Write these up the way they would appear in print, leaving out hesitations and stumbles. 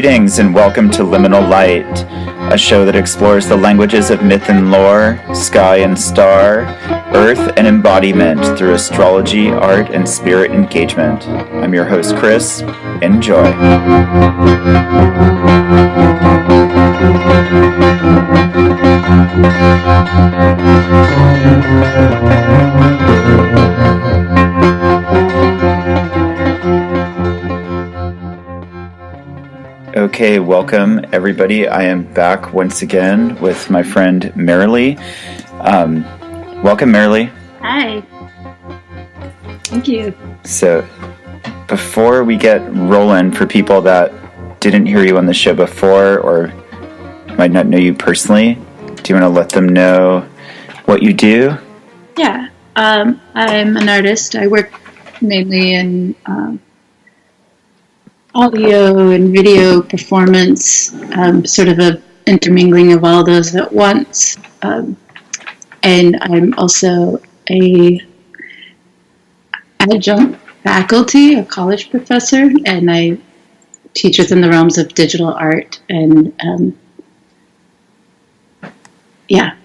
Greetings and welcome to Liminal Light, a show that explores the languages of myth and lore, sky and star, earth and embodiment through astrology, art, and spirit engagement. I'm your host, Chris. Enjoy. Okay, welcome everybody. I am back once again with my friend Maralie. Welcome, Maralie. Hi. Thank you. So, before we get rolling, for people that didn't hear you on the show before or might not know you personally, do you want to let them know what you do? Yeah, I'm an artist. I work mainly in audio and video performance, sort of a intermingling of all those at once. And I'm also a adjunct faculty, a college professor, and I teach within the realms of digital art and yeah.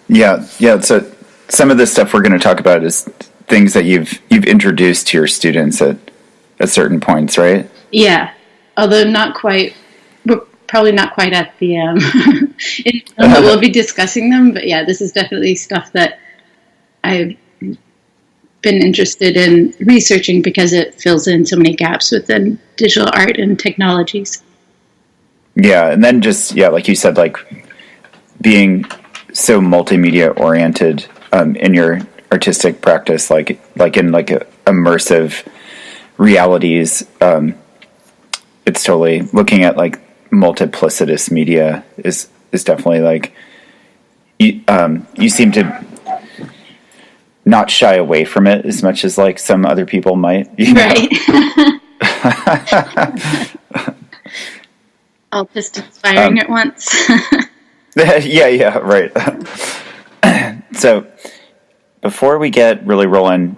Yeah. So some of the stuff we're going to talk about is things that you've introduced to your students at certain points, right? Yeah, although not quite. We're probably not quite at the. We'll be discussing them, but yeah, this is definitely stuff that I've been interested in researching because it fills in so many gaps within digital art and technologies. Yeah, and then just like you said, like being so multimedia oriented in your artistic practice, like in like immersive realities, it's totally looking at like multiplicitous media is definitely like you seem to not shy away from it as much as like some other people might, right? All pistons firing at once. yeah, right. So before we get really rolling,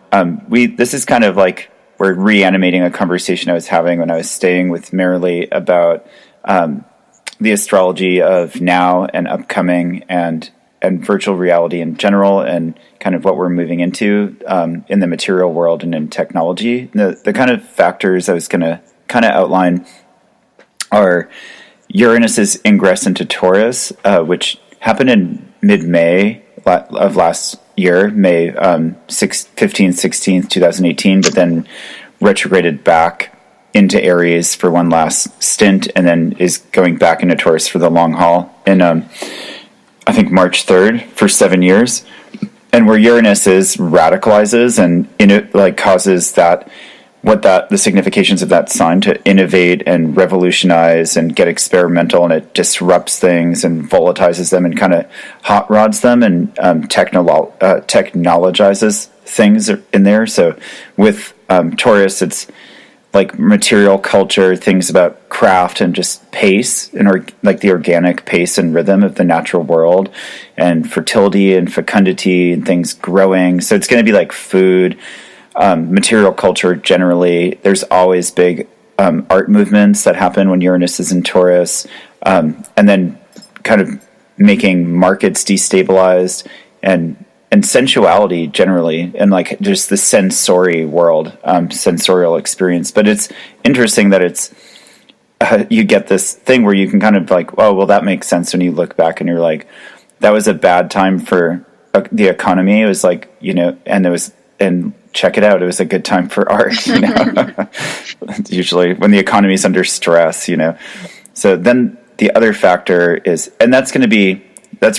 this is kind of like we're reanimating a conversation I was having when I was staying with Maralie about the astrology of now and upcoming and virtual reality in general, and kind of what we're moving into in the material world and in technology. The kind of factors I was going to kind of outline are Uranus's ingress into Taurus, which happened in mid-May of last year, May 15th, 16th, 2018, but then retrograded back into Aries for one last stint, and then is going back into Taurus for the long haul in, I think, March 3rd for 7 years. And where Uranus is, radicalizes and causes the significations of that sign to innovate and revolutionize and get experimental, and it disrupts things and volatilizes them and kind of hot rods them and technologizes things in there. So with Taurus, it's like material culture, things about craft and just pace and like the organic pace and rhythm of the natural world, and fertility and fecundity and things growing. So it's going to be like food. Material culture generally. There's always big art movements that happen when Uranus is in Taurus, and then kind of making markets destabilized and sensuality generally, and like just the sensory world, sensorial experience. But it's interesting that it's you get this thing where you can kind of like, oh, well, that makes sense when you look back and you're like, that was a bad time for the economy. It was like, and check it out, it was a good time for art, usually when the economy is under stress, So then the other factor is, and that's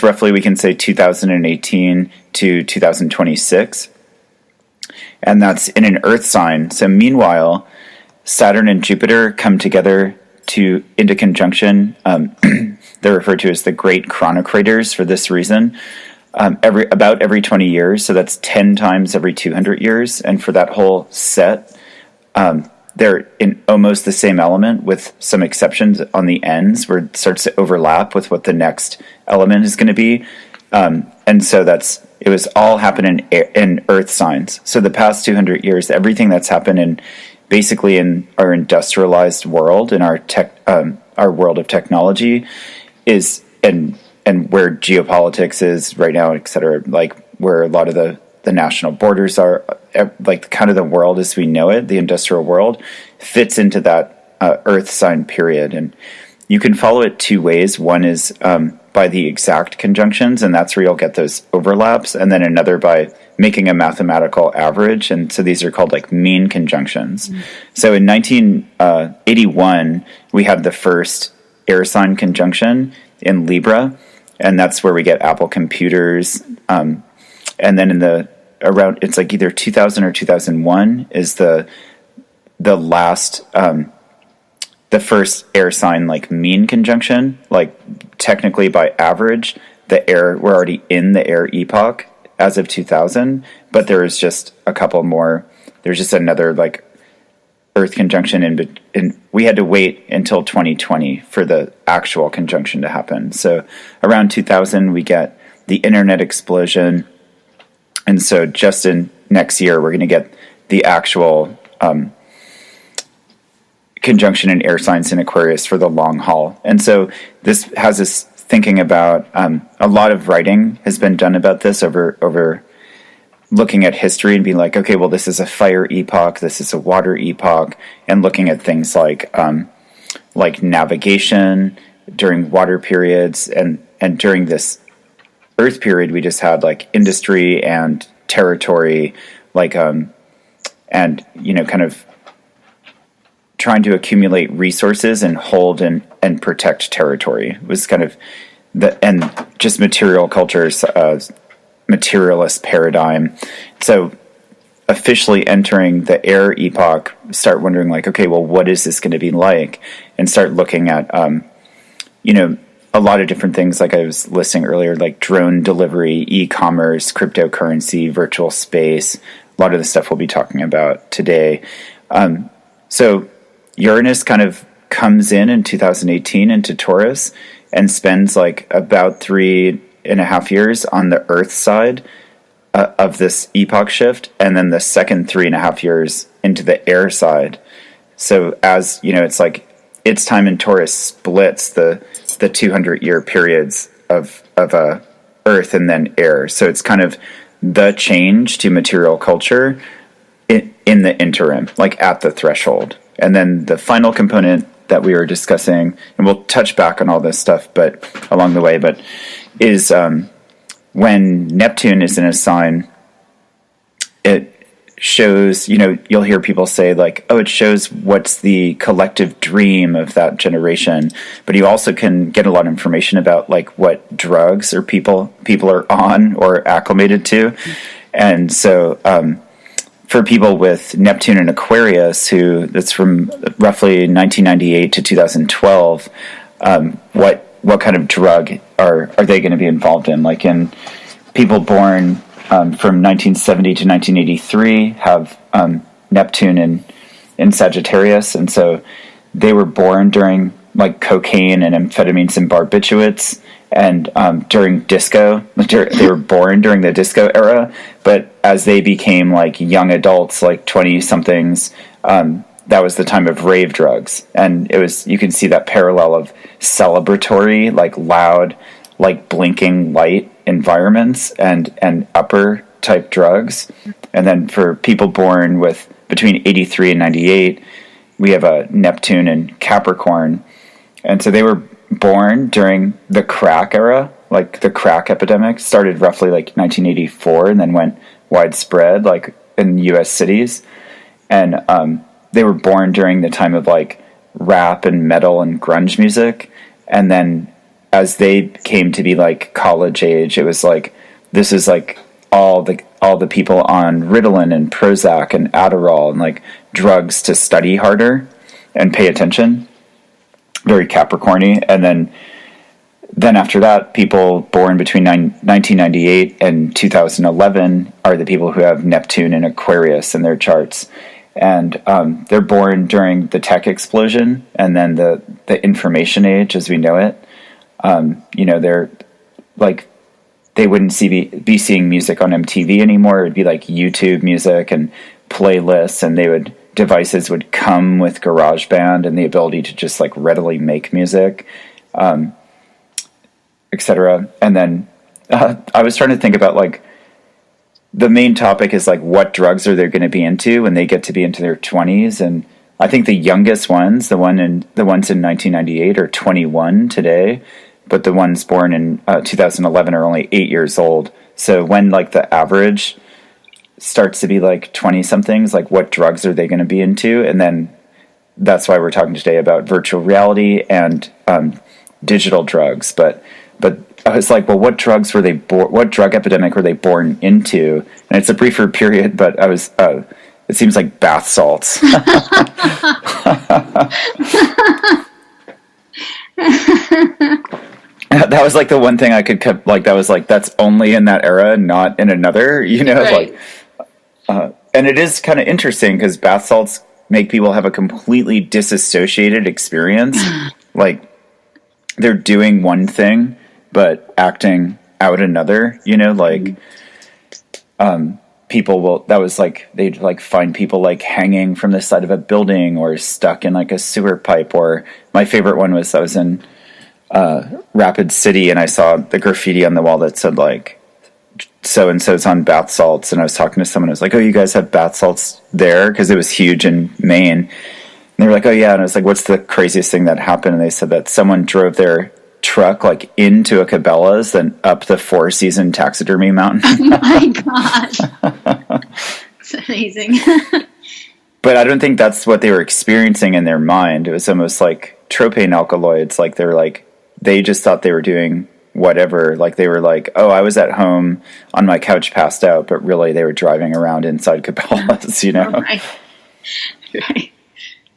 roughly, we can say 2018 to 2026. And that's in an earth sign. So meanwhile, Saturn and Jupiter come together into conjunction. They're referred to as the great chronocrators for this reason. Every 20 years, so that's 10 times every 200 years, and for that whole set, they're in almost the same element with some exceptions on the ends where it starts to overlap with what the next element is going to be, and so it was all happening in Earth signs. So the past 200 years, everything that's happened basically in our industrialized world, in our world of technology, is and where geopolitics is right now, et cetera, like where a lot of the national borders are, like kind of the world as we know it, the industrial world, fits into that Earth sign period. And you can follow it two ways. One is by the exact conjunctions, and that's where you'll get those overlaps, and then another by making a mathematical average, and so these are called like mean conjunctions. So in 1981, we had the first air sign conjunction in Libra, and that's where we get Apple computers. And then in around, it's like either 2000 or 2001 is the last, the first air sign like mean conjunction, like technically by average, we're already in the air epoch as of 2000, but there is just a couple more. There's just another like Earth conjunction and we had to wait until 2020 for the actual conjunction to happen. So around 2000, we get the internet explosion. And so just in next year, we're going to get the actual conjunction in air signs in Aquarius for the long haul. And so this has us thinking about, a lot of writing has been done about this over looking at history and being like, okay, well, this is a fire epoch, this is a water epoch, and looking at things like navigation during water periods, and during this Earth period, we just had like industry and territory, like and kind of trying to accumulate resources and hold and protect territory. It was kind of and just material cultures. Materialist paradigm. So officially entering the air epoch, start wondering like, okay, well, what is this going to be like? And start looking at, a lot of different things like I was listing earlier, like drone delivery, e-commerce, cryptocurrency, virtual space, a lot of the stuff we'll be talking about today. So Uranus kind of comes in 2018 into Taurus and spends like about 3.5 years on the Earth side of this epoch shift, and then the second 3.5 years into the air side. So as it's like its time in Taurus splits the 200-year periods of Earth and then air. So it's kind of the change to material culture in the interim, like at the threshold. And then the final component that we were discussing, and we'll touch back on all this stuff, but along the way, is when Neptune is in a sign, it shows, you'll hear people say like, oh, it shows what's the collective dream of that generation. But you also can get a lot of information about like what drugs or people are on or acclimated to. And so for people with Neptune and Aquarius, that's from roughly 1998 to 2012, what kind of drug are they going to be involved in? Like in people born from 1970 to 1983 have Neptune in Sagittarius, and so they were born during like cocaine and amphetamines and barbiturates, and during disco. They were born during the disco era, but as they became like young adults, like 20-somethings, that was the time of rave drugs. And you can see that parallel of celebratory, like loud, like blinking light environments and upper type drugs. And then for people born with between 83 and 98, we have a Neptune and Capricorn. And so they were born during the crack era, like the crack epidemic started roughly like 1984 and then went widespread like in US cities. And they were born during the time of like rap and metal and grunge music. And then as they came to be like college age, it was like, this is like all the people on Ritalin and Prozac and Adderall and like drugs to study harder and pay attention. Very Capricorny. And then after that, people born between 1998 and 2011 are the people who have Neptune and Aquarius in their charts. And they're born during the tech explosion and then the information age as we know it. They're like, they wouldn't be seeing music on MTV anymore. It'd be like YouTube music and playlists, and they would devices would come with GarageBand and the ability to just like readily make music, etc. And then I was trying to think about like the main topic is like what drugs are they going to be into when they get to be into their 20s, and I think the youngest ones, the ones in 1998 are 21 today, but the ones born in 2011 are only 8 years old. So when like the average starts to be like 20 somethings, like what drugs are they going to be into? And then that's why we're talking today about virtual reality and digital drugs. But I was like, well, what drugs were they what drug epidemic were they born into? And it's a briefer period, but I was it seems like bath salts. That was like the one thing I could like, that was like, that's only in that era, not in another, you know, right. Like, and it is kind of interesting because bath salts make people have a completely disassociated experience. Like they're doing one thing, but acting out another, you know, like, people will, that was like, they'd like find people like hanging from the side of a building or stuck in like a sewer pipe. Or my favorite one was, I was in Rapid City and I saw the graffiti on the wall that said like so-and-so's on bath salts, and I was talking to someone. I was like, oh, you guys have bath salts there? Because it was huge in Maine. And they were like, oh yeah. And I was like, what's the craziest thing that happened? And they said that someone drove their truck like into a Cabela's, then up the Four Season taxidermy mountain. Oh my god. It's amazing. But I don't think that's what they were experiencing in their mind. It was almost like tropane alkaloids. Like they're like, they just thought they were doing whatever. Like they were like, oh, I was at home on my couch passed out, but really they were driving around inside Cabela's, you know? Oh, right.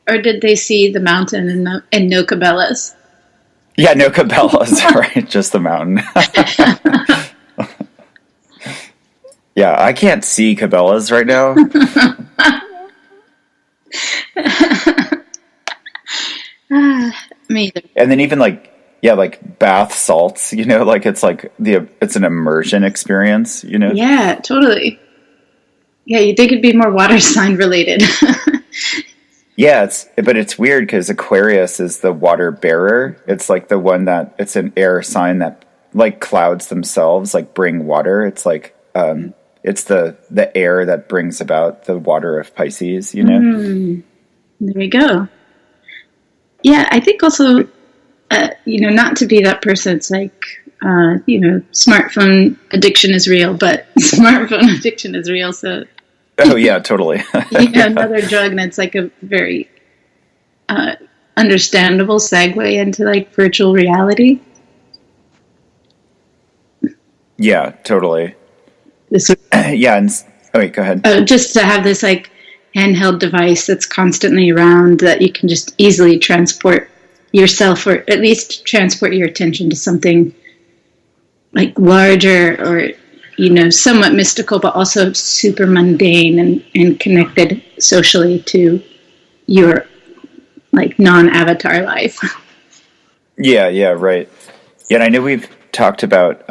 Or did they see the mountain and no Cabela's? Yeah, no Cabela's, right? Just the mountain. Yeah, I can't see Cabela's right now. Me either. And then even like, yeah, like bath salts, you know, like it's like it's an immersion experience, you know? Yeah, totally. Yeah, you'd think it'd be more water sign related. Yeah, but it's weird because Aquarius is the water bearer. It's like the one that, it's an air sign that like clouds themselves like bring water. It's like it's the air that brings about the water of Pisces, you know? There we go. Yeah, I think also, you know, not to be that person, it's like, you know, smartphone addiction is real, but smartphone addiction is real, so... Oh, yeah, totally. You know, another drug, and it's like a very understandable segue into like virtual reality. Yeah, totally. Yeah, and wait, go ahead. Just to have this like handheld device that's constantly around that you can just easily transport yourself, or at least transport your attention to something like larger or, you know, somewhat mystical, but also super mundane and connected socially to your like non-avatar life. Yeah, right. Yeah, and I know we've talked about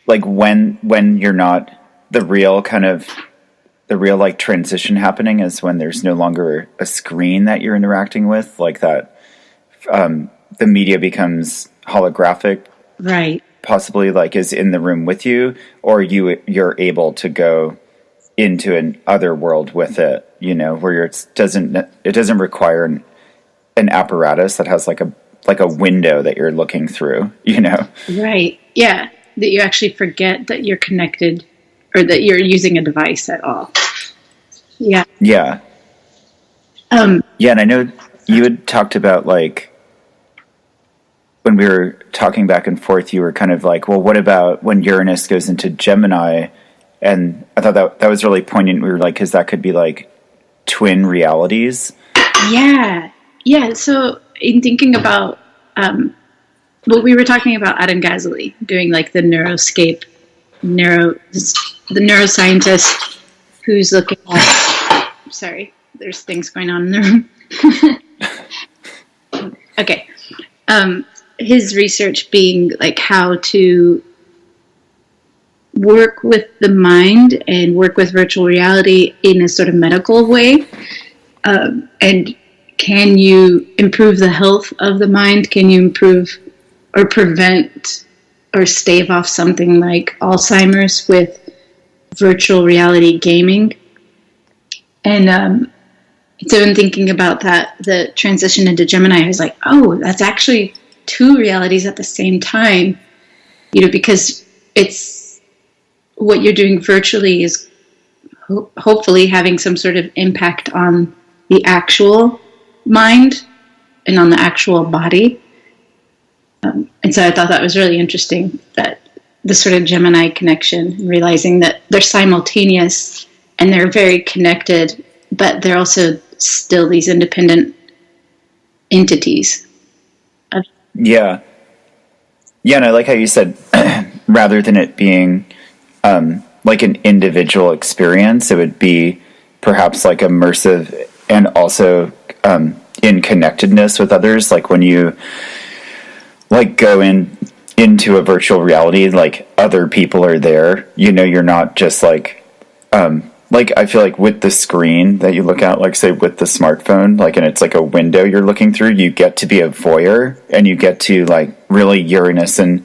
like when you're not the real like transition happening is when there's no longer a screen that you're interacting with, like that the media becomes holographic, right? Possibly like is in the room with you, or you're able to go into an other world with it, you know, where it doesn't require an apparatus that has like a window that you're looking through, you know? Right. Yeah. That you actually forget that you're connected or that you're using a device at all. Yeah. Yeah. Yeah. And I know you had talked about like, when we were talking back and forth, you were kind of like, well, what about when Uranus goes into Gemini? And I thought that was really poignant. We were like, because that could be like twin realities. Yeah. Yeah. So in thinking about, well, we were talking about Adam Gazzaley doing like the the neuroscientist who's looking at, sorry, there's things going on in the room. Okay. His research being like how to work with the mind and work with virtual reality in a sort of medical way? And can you improve the health of the mind? Can you improve or prevent or stave off something like Alzheimer's with virtual reality gaming? And so in thinking about that, the transition into Gemini, I was like, oh, that's actually two realities at the same time, because it's what you're doing virtually is hopefully having some sort of impact on the actual mind and on the actual body. And so I thought that was really interesting, that the sort of Gemini connection, realizing that they're simultaneous and they're very connected, but they're also still these independent entities. Yeah. Yeah, and I like how you said, rather than it being like an individual experience, it would be perhaps like immersive and also in connectedness with others. Like when you like go into a virtual reality, like other people are there. You're not just like I feel like with the screen that you look at, like say with the smartphone, like, and it's like a window you're looking through, you get to be a voyeur and you get to like really Uranus and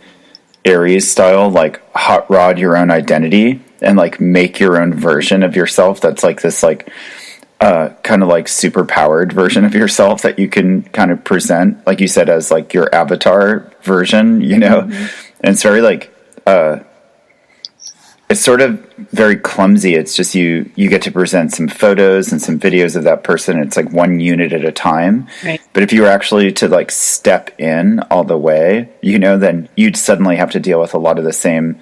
Aries style, like hot rod your own identity and like make your own version of yourself. That's like this like kind of like super powered version of yourself that you can kind of present, like you said, as like your avatar version, Mm-hmm. And it's very like it's sort of very clumsy. It's just you get to present some photos and some videos of that person. It's like one unit at a time. Right. But if you were actually to like step in all the way, then you'd suddenly have to deal with a lot of the same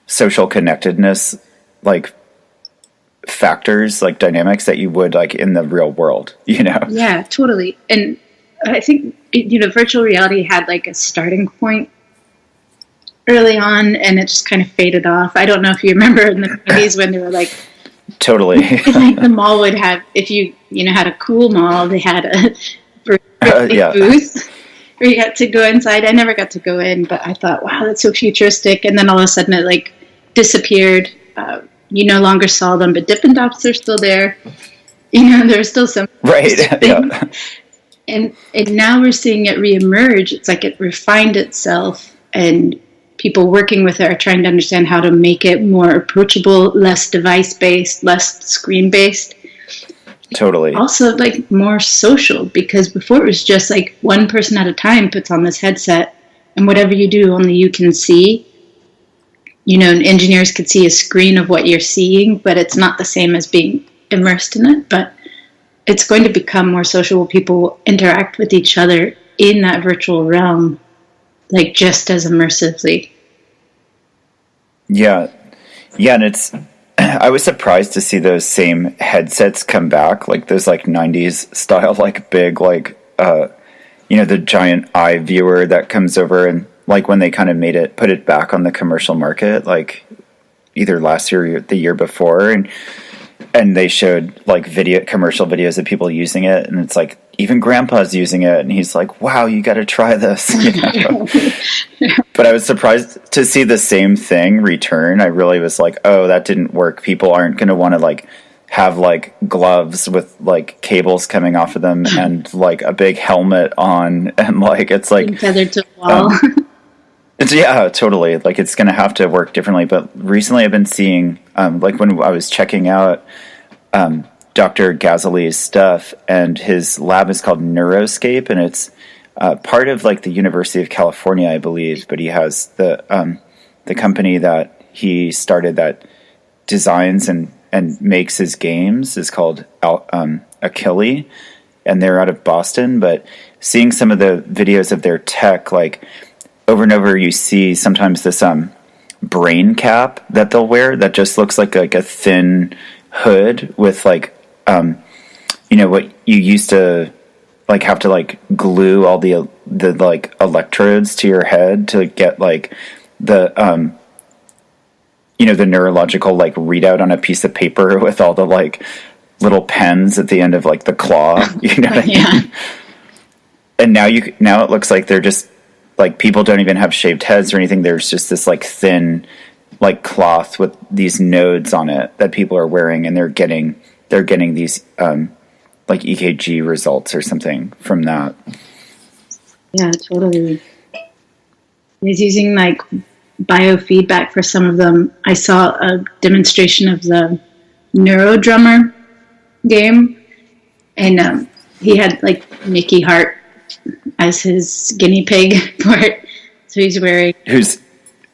social connectedness, like factors, like dynamics that you would like in the real world, Yeah, totally. And I think, virtual reality had like a starting point early on, and it just kind of faded off. I don't know if you remember in the 90s when they were like, totally. Like the mall would have, if you had a cool mall, they had a booth where you got to go inside. I never got to go in, but I thought, wow, that's so futuristic. And then all of a sudden it like disappeared. You no longer saw them, but Dippin' Dots are still there. There's still some right. Yeah. And now we're seeing it reemerge. It's like it refined itself, and people working with it are trying to understand how to make it more approachable, less device-based, less screen-based. Totally. Also, like, more social, because before it was just like one person at a time puts on this headset, and whatever you do, only you can see. And engineers could see a screen of what you're seeing, but it's not the same as being immersed in it. But it's going to become more social. People will interact with each other in that virtual realm, like just as immersively. Yeah. Yeah, and I was surprised to see those same headsets come back, like those like 90s style, like big, like, the giant eye viewer that comes over, and like when they kind of put it back on the commercial market, like either last year or the year before, and they showed like commercial videos of people using it, and it's like even grandpa's using it, and he's like, wow, you got to try this. But I was surprised to see the same thing return. I really was like, oh, that didn't work. People aren't going to want to like have like gloves with like cables coming off of them and like a big helmet on, and like it's like tethered to the wall. Yeah, totally. Like it's going to have to work differently. But recently I've been seeing, like when I was checking out Dr. Ghazali's stuff, and his lab is called Neuroscape, and it's part of like the University of California, I believe. But he has the company that he started that designs and makes his games is called Achille, and they're out of Boston. But seeing some of the videos of their tech, like over and over, you see sometimes this brain cap that they'll wear that just looks like a thin hood with like what you used to like have to like glue all the like electrodes to your head to get like the the neurological like readout on a piece of paper with all the like little pens at the end of like the claw, what I mean? And now it looks like they're just like people don't even have shaved heads or anything. There's just this like thin like cloth with these nodes on it that people are wearing, and they're getting these like EKG results or something from that. Yeah, totally. He's using like biofeedback for some of them. I saw a demonstration of the Neurodrummer game, and he had like Mickey Hart as his guinea pig for it. So he's wearing...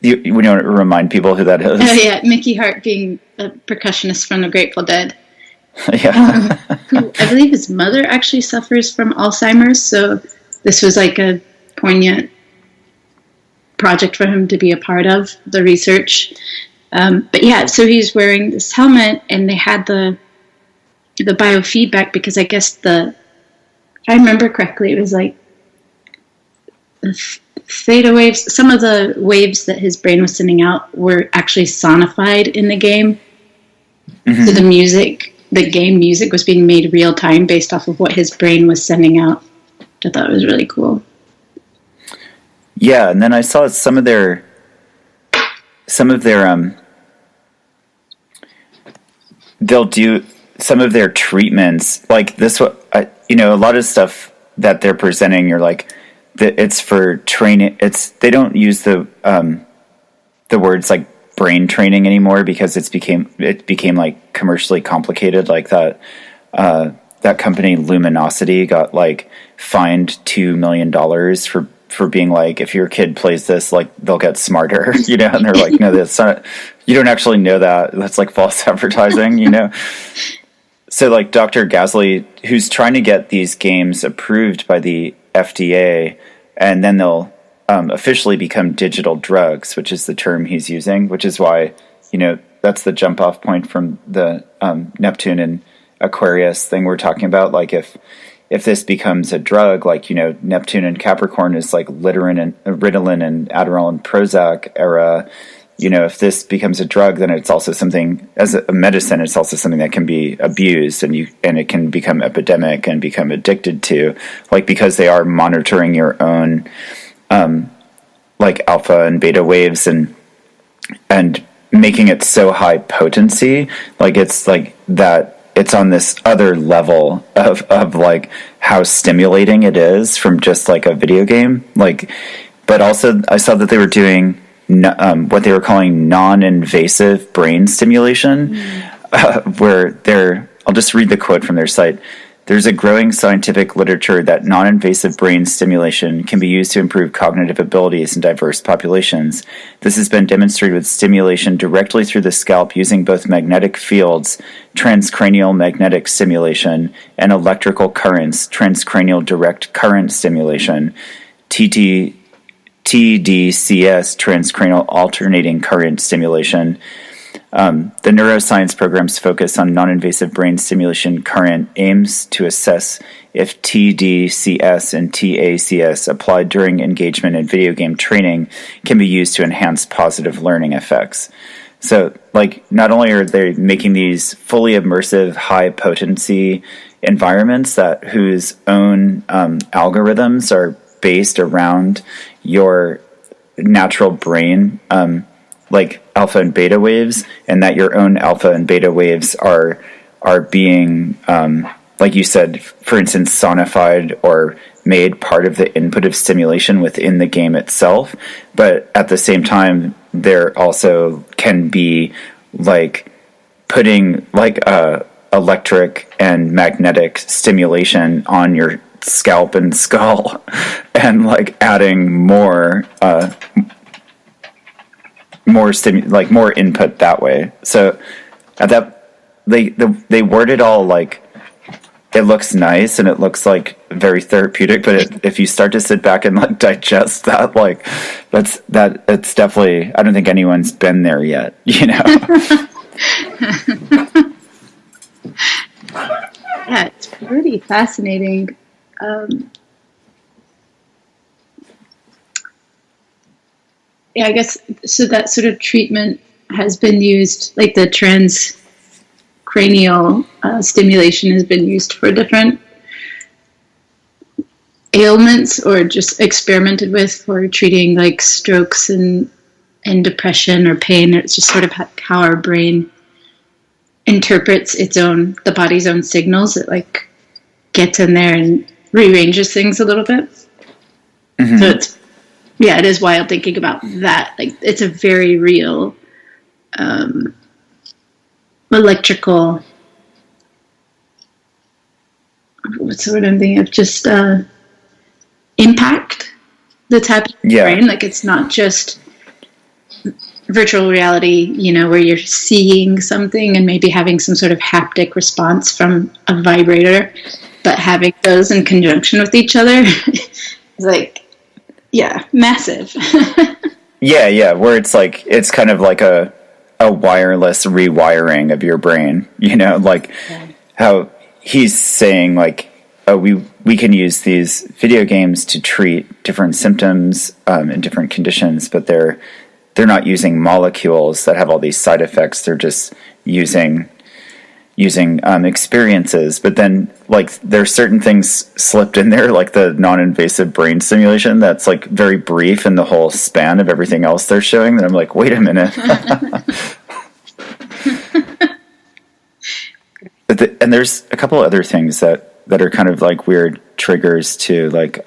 We want to remind people who that is. Oh yeah, Mickey Hart being a percussionist from the Grateful Dead. Yeah. Who I believe his mother actually suffers from Alzheimer's, so this was like a poignant project for him to be a part of, the research. But yeah, so he's wearing this helmet, and they had the biofeedback, because I guess if I remember correctly, it was like theta waves. Some of the waves that his brain was sending out were actually sonified in the game. Mm-hmm. So the game music was being made real time based off of what his brain was sending out. I thought it was really cool. Yeah, and then I saw some of their they'll do some of their treatments like this. A lot of stuff that they're presenting, you're like, it's for training. They don't use the words like brain training anymore, because it became like commercially complicated. Like that company Luminosity got like fined $2 million for being like, if your kid plays this, like they'll get smarter, and they're like, no, that's not, you don't actually know that. That's like false advertising, So like Dr. Gasly, who's trying to get these games approved by the FDA, and then they'll officially become digital drugs, which is the term he's using, which is why, that's the jump off point from the Neptune and Aquarius thing we're talking about. Like if this becomes a drug, like, Neptune and Capricorn is like Ritalin and Adderall and Prozac era. If this becomes a drug, then it's also something, as a medicine, it's also something that can be abused, and it can become epidemic and become addicted to, like, because they are monitoring your own like alpha and beta waves and making it so high potency, like it's like that. It's on this other level of like how stimulating it is from just like a video game. Like, but also I saw that they were doing what they were calling non-invasive brain stimulation, where I'll just read the quote from their site. There's a growing scientific literature that non-invasive brain stimulation can be used to improve cognitive abilities in diverse populations. This has been demonstrated with stimulation directly through the scalp using both magnetic fields, transcranial magnetic stimulation, and electrical currents, transcranial direct current stimulation, TDCS, transcranial alternating current stimulation. The neuroscience program's focus on non-invasive brain stimulation current aims to assess if TDCS and TACS applied during engagement in video game training can be used to enhance positive learning effects. So, like, not only are they making these fully immersive, high-potency environments whose own algorithms are based around your natural brain, like alpha and beta waves, and that your own alpha and beta waves are being, like you said, for instance, sonified or made part of the input of stimulation within the game itself. But at the same time, there also can be like putting like electric and magnetic stimulation on your scalp and skull, and like adding more input that way. So at that, they word it all like it looks nice and it looks like very therapeutic, but if you start to sit back and like digest that, like it's definitely, I don't think anyone's been there yet, Yeah, it's pretty fascinating. Yeah, I guess, so that sort of treatment has been used, like the transcranial stimulation has been used for different ailments or just experimented with for treating like strokes and depression or pain. It's just sort of how our brain interprets the body's own signals. It like gets in there and rearranges things a little bit. Mm-hmm. So it is wild thinking about that. Like, it's a very real electrical, what's the word I'm thinking of? Just impact that's happening in the brain. Like, it's not just virtual reality, where you're seeing something and maybe having some sort of haptic response from a vibrator, but having those in conjunction with each other is like, massive. Where it's like, it's kind of like a wireless rewiring of your brain, how he's saying like, oh, we can use these video games to treat different symptoms in different conditions, but they're not using molecules that have all these side effects. They're just using experiences. But then, like, there's certain things slipped in there, like the non-invasive brain stimulation that's like very brief in the whole span of everything else they're showing. That I'm like, wait a minute. And there's a couple other things that are kind of like weird triggers too, like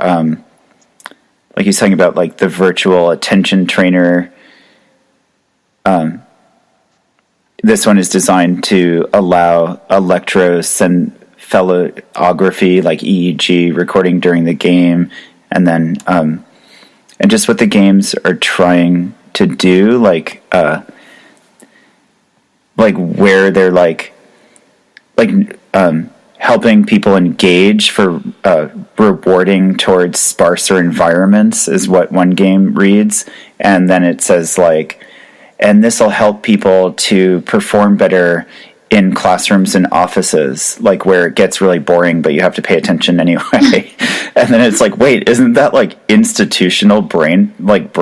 he's talking about like the virtual attention trainer. This one is designed to allow electroencephalography, like EEG recording during the game, and then and just what the games are trying to do, like where they're helping people engage for rewarding towards sparser environments is what one game reads, and then it says like, and this will help people to perform better in classrooms and offices, like where it gets really boring, but you have to pay attention anyway. And then it's like, wait, isn't that like institutional brainwashing? Like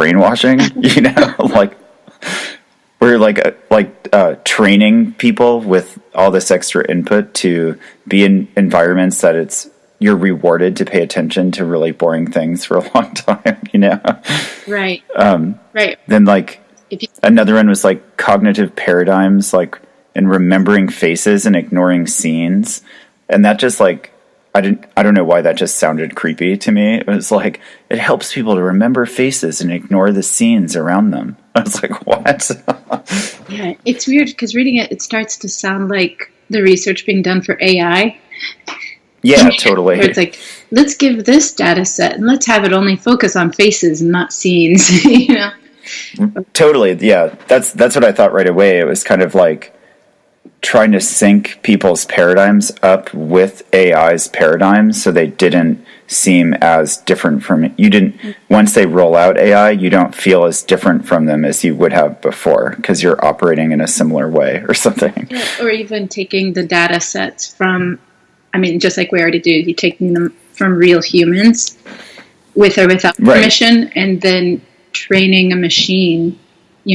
we're like training people with all this extra input to be in environments that you're rewarded to pay attention to really boring things for a long time, Right. Right. Then like, another one was like cognitive paradigms, like and remembering faces and ignoring scenes, and that just like I don't know why that just sounded creepy to me. It was like it helps people to remember faces and ignore the scenes around them. I was like, what? Yeah, it's weird because reading it starts to sound like the research being done for AI. Yeah, totally. Where it's like, let's give this data set and let's have it only focus on faces and not scenes. Totally, yeah. That's what I thought right away. It was kind of like trying to sync people's paradigms up with AI's paradigms so they didn't seem as different from it. Once they roll out AI, you don't feel as different from them as you would have before because you're operating in a similar way or something. Yeah, or even taking the data sets from, just like we already do, you're taking them from real humans with or without permission, and then training a machine,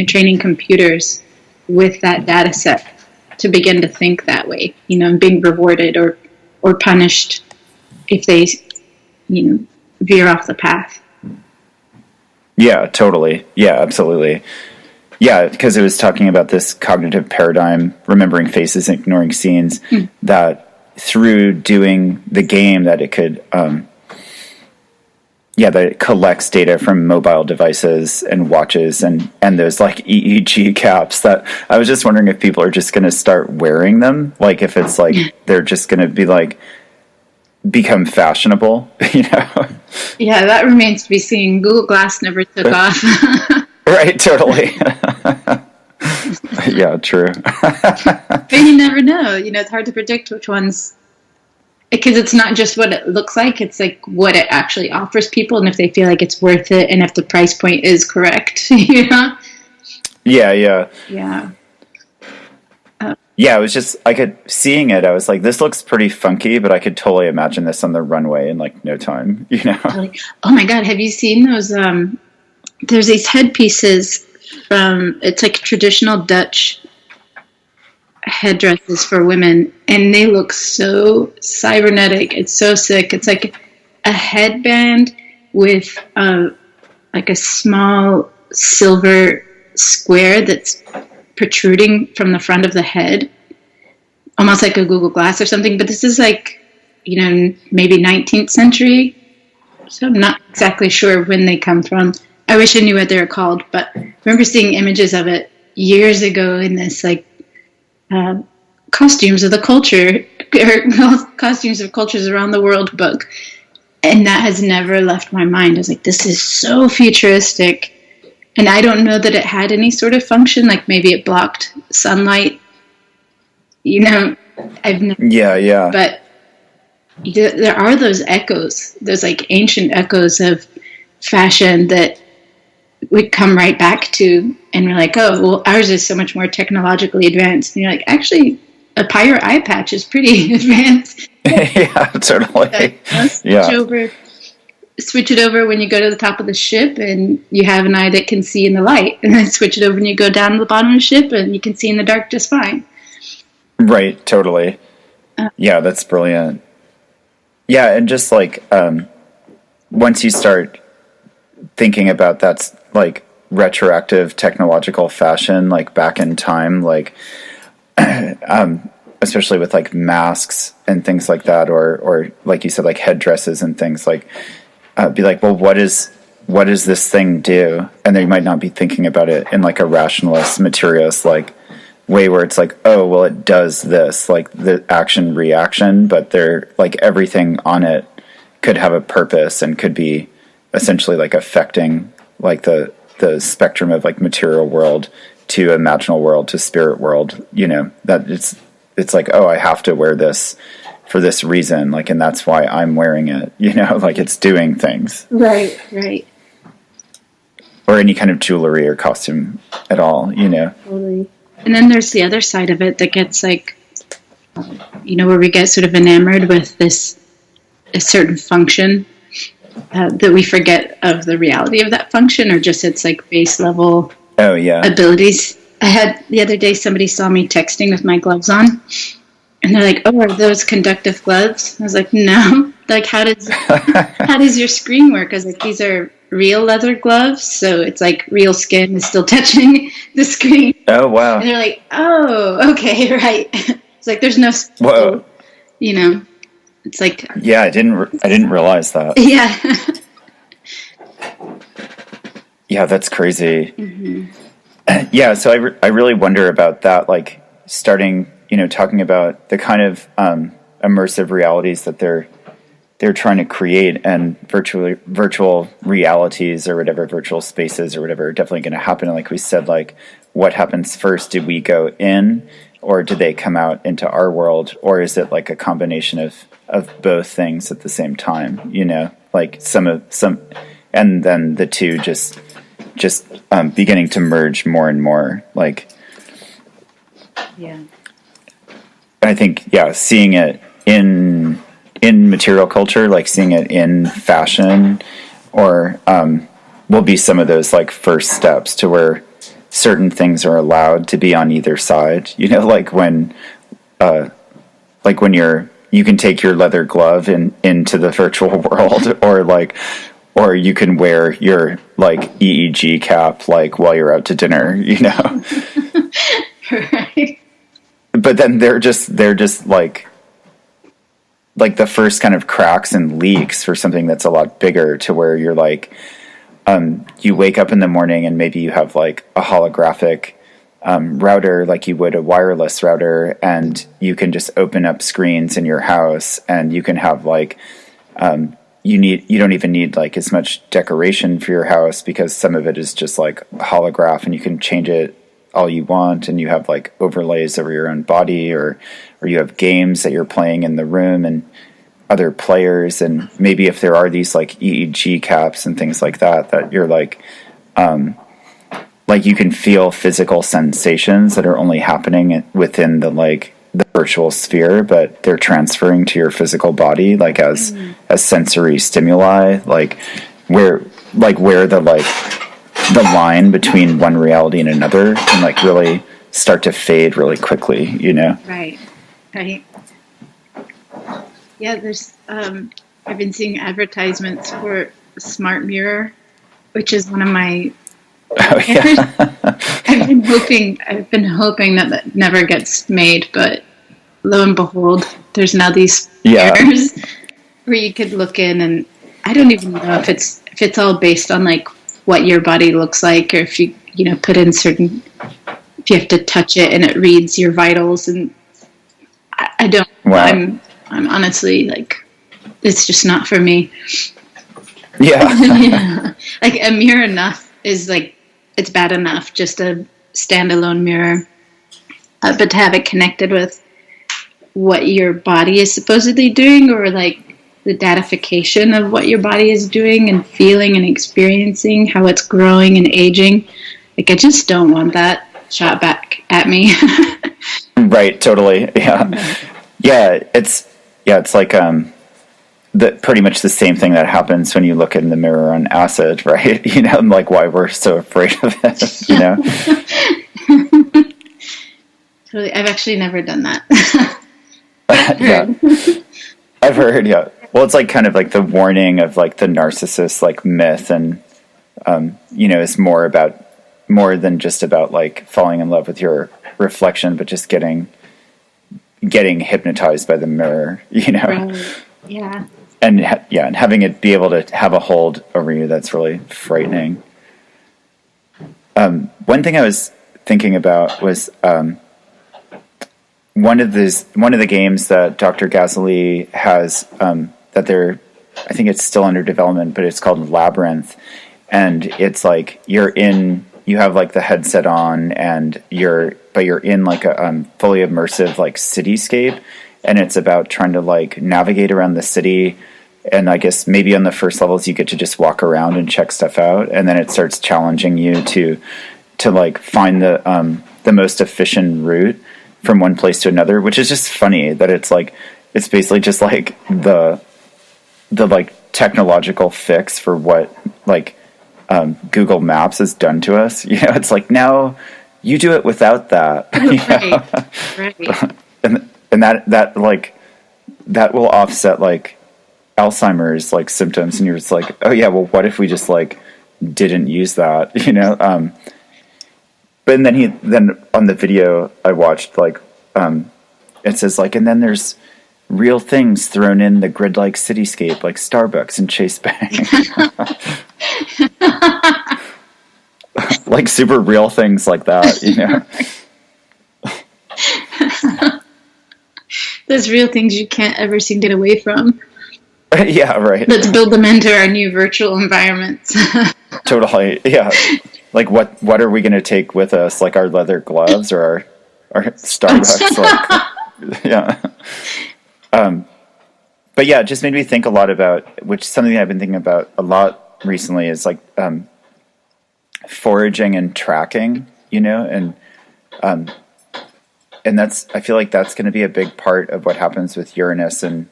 training computers with that data set to begin to think that way, and being rewarded or punished if they, veer off the path. Yeah, totally. Yeah, absolutely. Yeah, because it was talking about this cognitive paradigm, remembering faces and ignoring scenes, that through doing the game that it could... that it collects data from mobile devices and watches and those like EEG caps that I was just wondering if people are just going to start wearing them. Like if it's like, they're just going to be like, become fashionable, Yeah, that remains to be seen. Google Glass never took off. Right, totally. Yeah, true. But you never know. It's hard to predict which ones... Because it's not just what it looks like, it's like what it actually offers people and if they feel like it's worth it and if the price point is correct, Yeah. Yeah, it was just, seeing it, I was like, this looks pretty funky, but I could totally imagine this on the runway in like no time, Oh my God, have you seen those, there's these headpieces it's like traditional Dutch headdresses for women, and they look so cybernetic. It's so sick. It's like a headband with like a small silver square that's protruding from the front of the head, almost like a Google Glass or something. But this is like, maybe 19th century. So I'm not exactly sure when they come from. I wish I knew what they were called, but I remember seeing images of it years ago in this like costumes of the culture, or costumes of cultures around the world book. And that has never left my mind. I was like, this is so futuristic. And I don't know that it had any sort of function, like maybe it blocked sunlight. I've never. Yeah. But there are those echoes, those like ancient echoes of fashion that we come right back to, and we're like, oh, well, ours is so much more technologically advanced. And you're like, actually, a pirate eye patch is pretty advanced. Yeah, totally. Switch it over when you go to the top of the ship and you have an eye that can see in the light, and then switch it over when you go down to the bottom of the ship and you can see in the dark just fine. Right, totally. Yeah, that's brilliant. Yeah, and just like once you start thinking about that's like retroactive technological fashion, like back in time, like especially with like masks and things like that, or like you said, like headdresses and things, like be like, well, what does this thing do? And they might not be thinking about it in like a rationalist, materialist like way where it's like, oh, well, it does this, like the action reaction, but they're like everything on it could have a purpose and could be essentially like affecting like the spectrum of like material world to imaginal world to spirit world, that it's like, oh, I have to wear this for this reason, like, and that's why I'm wearing it, like it's doing things. Right. Or any kind of jewelry or costume at all, Totally. And then there's the other side of it that gets like, where we get sort of enamored with a certain function that we forget of the reality of that function, or just its like base level abilities. I had the other day, somebody saw me texting with my gloves on, and they're like, oh, are those conductive gloves? I was like, no. Like, how does your screen work? I was like, these are real leather gloves, so it's like real skin is still touching the screen. Oh, wow. And they're like, oh, okay, right. It's like there's no whoa, it's like, yeah, I didn't realize that. Yeah. Yeah, that's crazy. Mm-hmm. Yeah, so I really wonder about that, like starting, talking about the kind of immersive realities that they're trying to create, and virtual realities or whatever, virtual spaces or whatever, are definitely going to happen. And like we said, like what happens first? Did we go in, or did they come out into our world, or is it like a combination of both things at the same time? Like some, and then the two just beginning to merge more and more. Like, yeah, I think, seeing it in material culture, like seeing it in fashion, or will be some of those like first steps to where certain things are allowed to be on either side. Like when you can take your leather glove into the virtual world, or you can wear your like EEG cap like while you're out to dinner, Right. But then they're just like the first kind of cracks and leaks for something that's a lot bigger, to where you're like, you wake up in the morning and maybe you have like a holographic router, like you would a wireless router, and you can just open up screens in your house, and you can have like, you don't even need like as much decoration for your house, because some of it is just like holograph, and you can change it all you want, and you have like overlays over your own body, or you have games that you're playing in the room and other players, and maybe if there are these like EEG caps and things like that you're like you can feel physical sensations that are only happening within the virtual sphere, but they're transferring to your physical body, like as sensory stimuli, like where the line between one reality and another can like really start to fade really quickly, Right. Yeah, there's I've been seeing advertisements for a smart mirror, which is one of my. Oh, yeah. I've been hoping that never gets made, but lo and behold, there's now these mirrors where you could look in, and I don't even know if it's all based on like what your body looks like, or if you put in certain, if you have to touch it and it reads your vitals, and I don't. Wow. I'm honestly like, it's just not for me. Yeah. Yeah. Like a mirror enough is like, it's bad enough, just a standalone mirror, but to have it connected with what your body is supposedly doing, or like the datification of what your body is doing and feeling and experiencing, how it's growing and aging. Like, I just don't want that shot back at me. Right. Totally. Yeah. Yeah. It's like, pretty much the same thing that happens when you look in the mirror on acid, right? And like why we're so afraid of it, Totally. I've actually never done that. Yeah. I've heard, yeah. Well, it's like kind of like the warning of like the narcissist like myth, and it's more than just about like falling in love with your reflection, but just getting hypnotized by the mirror, Right. Yeah. And and having it be able to have a hold over you, that's really frightening. One thing I was thinking about was one of the games that Dr. Gasly has I think it's still under development, but it's called Labyrinth, and it's like you have like the headset on, and you're in like a fully immersive like cityscape, and it's about trying to like navigate around the city. And I guess maybe on the first levels you get to just walk around and check stuff out, and then it starts challenging you to like find the most efficient route from one place to another, which is just funny that it's basically just like the like technological fix for what like Google Maps has done to us. It's like, now you do it without that. Right. And that like that will offset like Alzheimer's like symptoms, and you're just like, oh yeah, well, what if we just like didn't use that, but then on the video I watched, like it says like, and then there's real things thrown in the grid-like cityscape, like Starbucks and Chase Bank. Like super real things like that, There's real things you can't ever seem to get away from. Yeah, right. Let's build them into our new virtual environments. Totally, yeah. Like what are we going to take with us? Like our leather gloves or our Starbucks? Like, yeah. But yeah, it just made me think a lot about, which something I've been thinking about a lot recently is like foraging and tracking, and that's, I feel like that's going to be a big part of what happens with Uranus and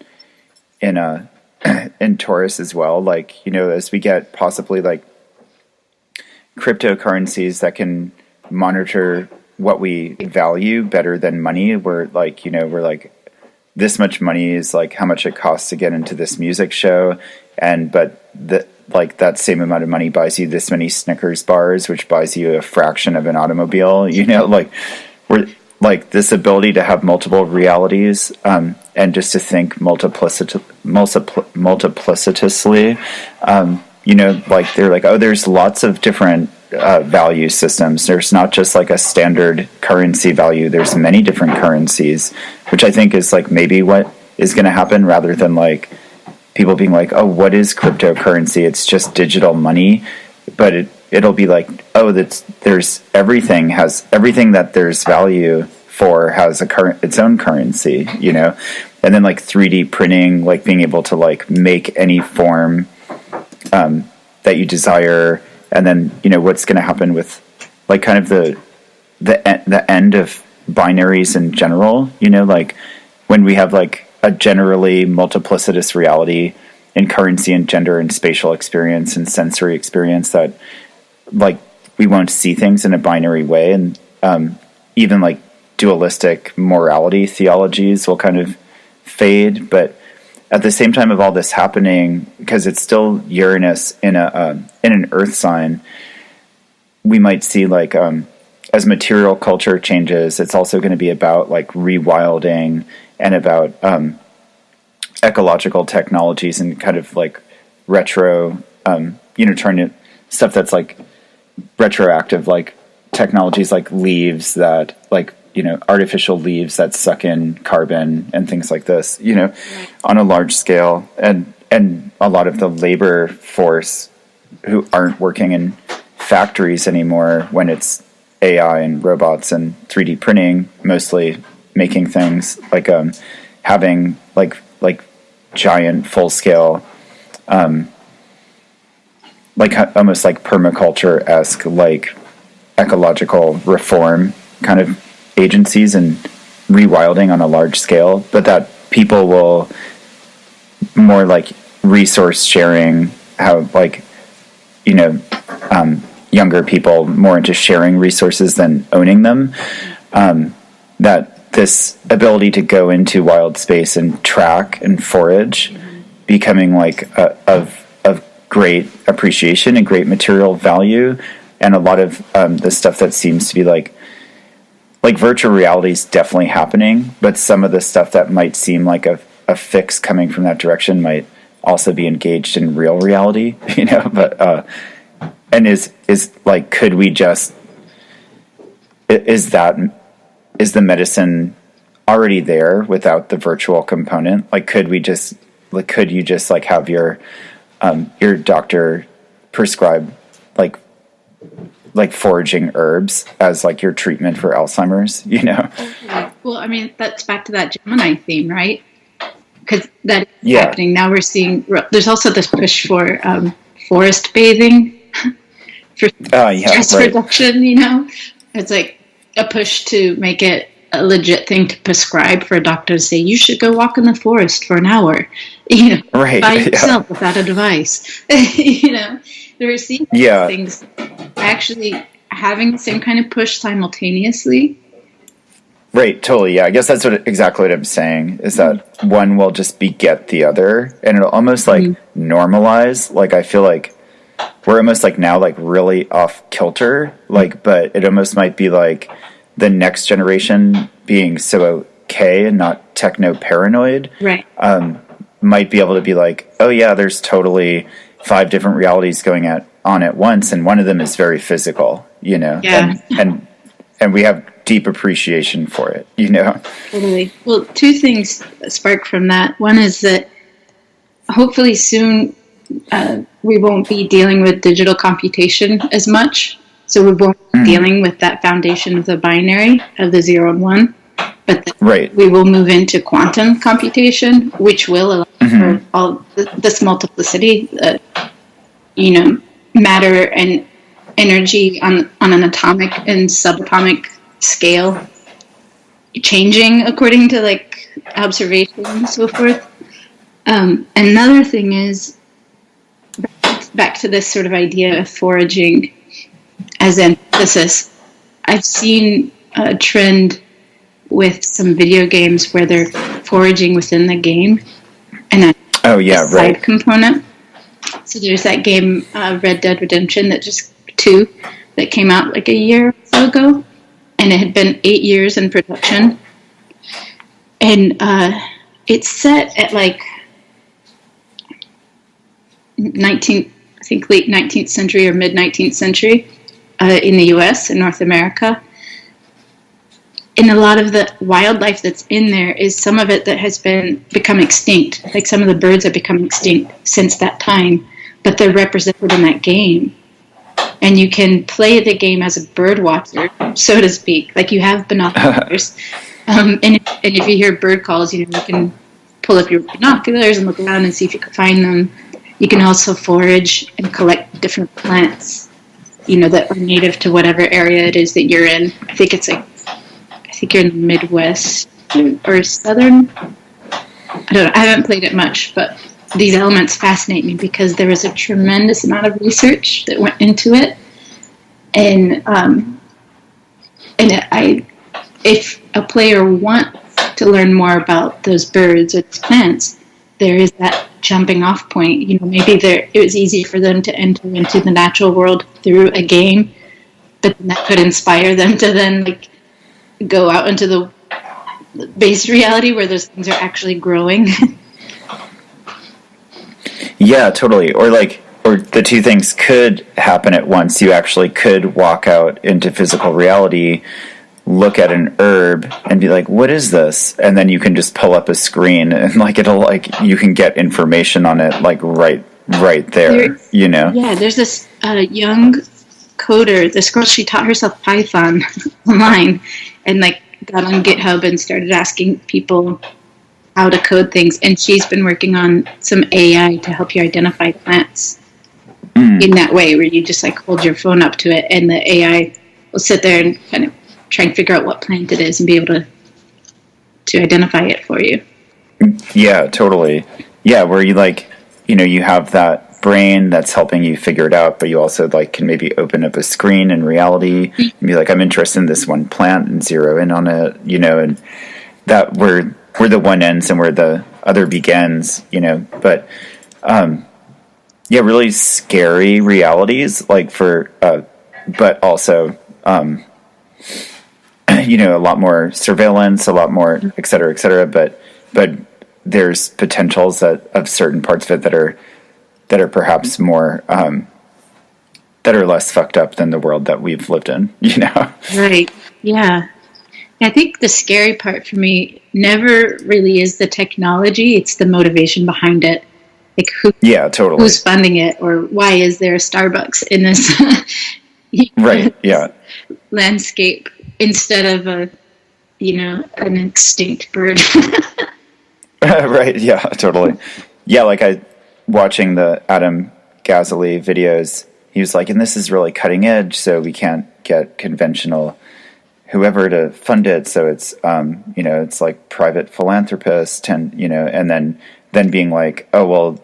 in Taurus as well. Like, as we get possibly like cryptocurrencies that can monitor what we value better than money. We're like, this much money is like how much it costs to get into this music show. But that same amount of money buys you this many Snickers bars, which buys you a fraction of an automobile, like we're like this ability to have multiple realities, and just to think multiplicitously, like they're like, oh, there's lots of different value systems. There's not just like a standard currency value. There's many different currencies, which I think is like maybe what is going to happen, rather than like people being like, oh, what is cryptocurrency? It's just digital money. But it'll be like, oh, there's everything that there's value for has its own currency, and then like 3D printing, like being able to like make any form that you desire. And then, what's going to happen with like kind of the end of binaries in general, like when we have like a generally multiplicitous reality in currency and gender and spatial experience and sensory experience, that like we won't see things in a binary way. And even like dualistic morality theologies will kind of fade. But at the same time of all this happening, because it's still Uranus in an Earth sign, we might see like as material culture changes, it's also going to be about like rewilding and about ecological technologies and kind of like retro, trying to stuff that's like retroactive, like technologies like leaves that like, artificial leaves that suck in carbon and things like this, on a large scale, and a lot of the labor force who aren't working in factories anymore when it's AI and robots and 3D printing, mostly making things like having like giant full scale, like almost like permaculture-esque, like ecological reform kind of agencies and rewilding on a large scale, but that people will more like resource sharing, how like, younger people more into sharing resources than owning them. That this ability to go into wild space and track and forage becoming like of great appreciation and great material value. And a lot of the stuff that seems to be like virtual reality is definitely happening, but some of the stuff that might seem like a fix coming from that direction might also be engaged in real reality, but and is like, could we just, is the medicine already there without the virtual component? Like, could you just like have your doctor prescribe like foraging herbs as like your treatment for Alzheimer's, Well, I mean, that's back to that Gemini theme, right? Because that is happening. Now we're seeing, there's also this push for forest bathing for stress reduction, It's like a push to make it a legit thing to prescribe for a doctor to say, you should go walk in the forest for an hour, by yourself without a device. We're seeing things actually having the same kind of push simultaneously. Right, totally, yeah. I guess that's exactly what I'm saying, is that one will just beget the other, and it'll almost like normalize. Like, I feel like we're almost like now like really off kilter, like, but it almost might be like the next generation being so okay and not techno-paranoid, right? Might be able to be like, oh yeah, there's totally 5 different realities going on at once, and one of them is very physical, and we have deep appreciation for it, Totally. Well, 2 things spark from that. One is that hopefully soon we won't be dealing with digital computation as much, so we won't be dealing with that foundation of the binary of the 0 and 1, but we will move into quantum computation, which will allow for all this multiplicity, matter and energy on an atomic and subatomic scale changing according to like observation and so forth. Another thing is back to this sort of idea of foraging as antithesis. I've seen a trend with some video games where they're foraging within the game and a side component. So there's that game Red Dead Redemption that came out like a year or so ago, and it had been 8 years in production, and it's set at like late 19th century or mid 19th century in the US and North America. And a lot of the wildlife that's in there is some of it that has become extinct. Like some of the birds have become extinct since that time, but they're represented in that game. And you can play the game as a bird watcher, so to speak. Like you have binoculars. And if you hear bird calls, you can pull up your binoculars and look around and see if you can find them. You can also forage and collect different plants, that are native to whatever area it is that you're in. I think you're in the Midwest or Southern. I don't know. I haven't played it much, but these elements fascinate me because there was a tremendous amount of research that went into it, if a player wants to learn more about those birds or those plants, there is that jumping off point. You know, maybe it was easy for them to enter into the natural world through a game, but then that could inspire them to then like go out into the base reality where those things are actually growing. Yeah, totally. Or the two things could happen at once. You actually could walk out into physical reality, look at an herb, and be like, "What is this?" And then you can just pull up a screen, and like it'll like you can get information on it like right there. You know? Yeah, there's this young coder. This girl, she taught herself Python online, and like got on GitHub and started asking people how to code things. And she's been working on some AI to help you identify plants in that way, where you just like hold your phone up to it, and the AI will sit there and kind of try and figure out what plant it is and be able to identify it for you. Yeah, totally. Yeah, where you like, you know, you have that brain that's helping you figure it out, but you also like can maybe open up a screen in reality and be like, I'm interested in this one plant and zero in on it, you know, and that where the one ends and where the other begins, you know. But yeah, really scary realities, like for but also you know, a lot more surveillance, a lot more et cetera, but there's potentials of certain parts of it that are perhaps more that are less fucked up than the world that we've lived in, you know. Right. Yeah. I think the scary part for me never really is the technology, it's the motivation behind it. Like who's funding it, or why is there a Starbucks in this right, yeah, landscape instead of an extinct bird. Right, yeah, totally. Yeah, like watching the Adam Gazzaley videos, he was like, and this is really cutting edge, so we can't get conventional whoever to fund it, so it's you know, it's like private philanthropists, and you know, and then being like, oh well,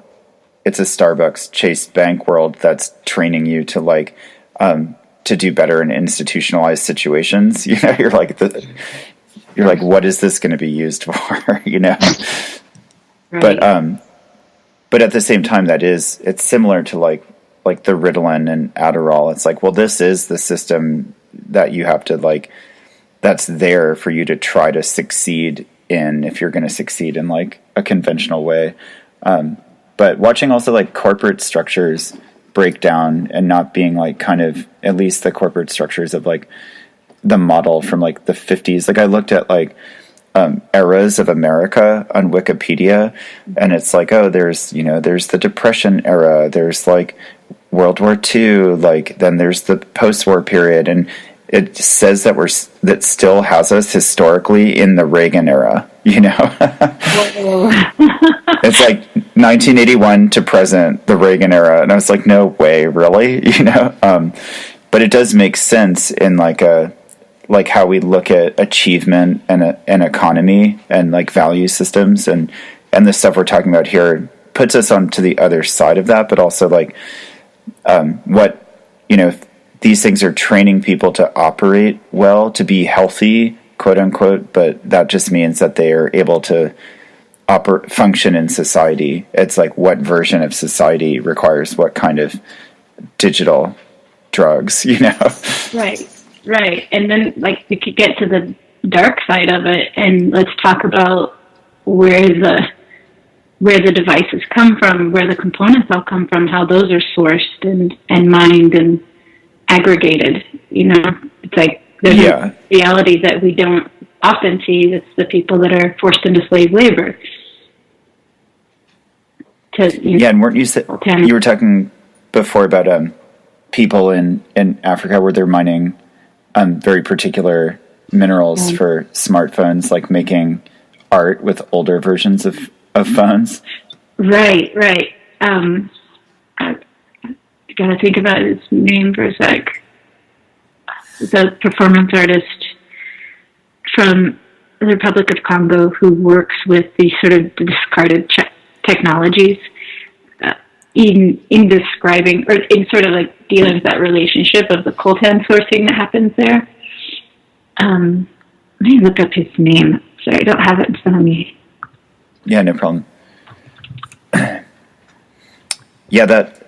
it's a Starbucks Chase Bank world that's training you to like to do better in institutionalized situations. You know, you're like what is this going to be used for? You know, right. But at the same time, it's similar to like the Ritalin and Adderall. It's like, well, this is the system that you have to like, that's there for you to try to succeed in, if you're going to succeed in like a conventional way. But watching also like corporate structures break down and not being like kind of, at least the corporate structures of like the model from like the 50s. Like I looked at like eras of America on Wikipedia, and it's like, oh, there's the Depression era, there's like World War II, like then there's the post-war period, and it says that still has us historically in the Reagan era, you know. It's like 1981 to present, the Reagan era, and I was like, no way, really, you know. But it does make sense in like how we look at achievement and an economy and like value systems, and the stuff we're talking about here puts us onto the other side of that, but also like what, you know, these things are training people to operate well, to be healthy, quote unquote, but that just means that they are able to function in society. It's like what version of society requires what kind of digital drugs, you know? Right. And then like we could get to the dark side of it, and let's talk about where the devices come from, where the components all come from, how those are sourced and mined and aggregated. You know, it's like there's a reality that we don't often see. It's the people that are forced into slave labor. And weren't you were talking before about people in Africa where they're mining very particular minerals for smartphones, like making art with older versions of phones. Right. I gotta think about his name for a sec. The performance artist from the Republic of Congo who works with these sort of discarded technologies in describing, or in sort of like dealing with that relationship of the coltan sourcing that happens there. Let me look up his name. Sorry, I don't have it in front of me. Yeah, no problem. Yeah, that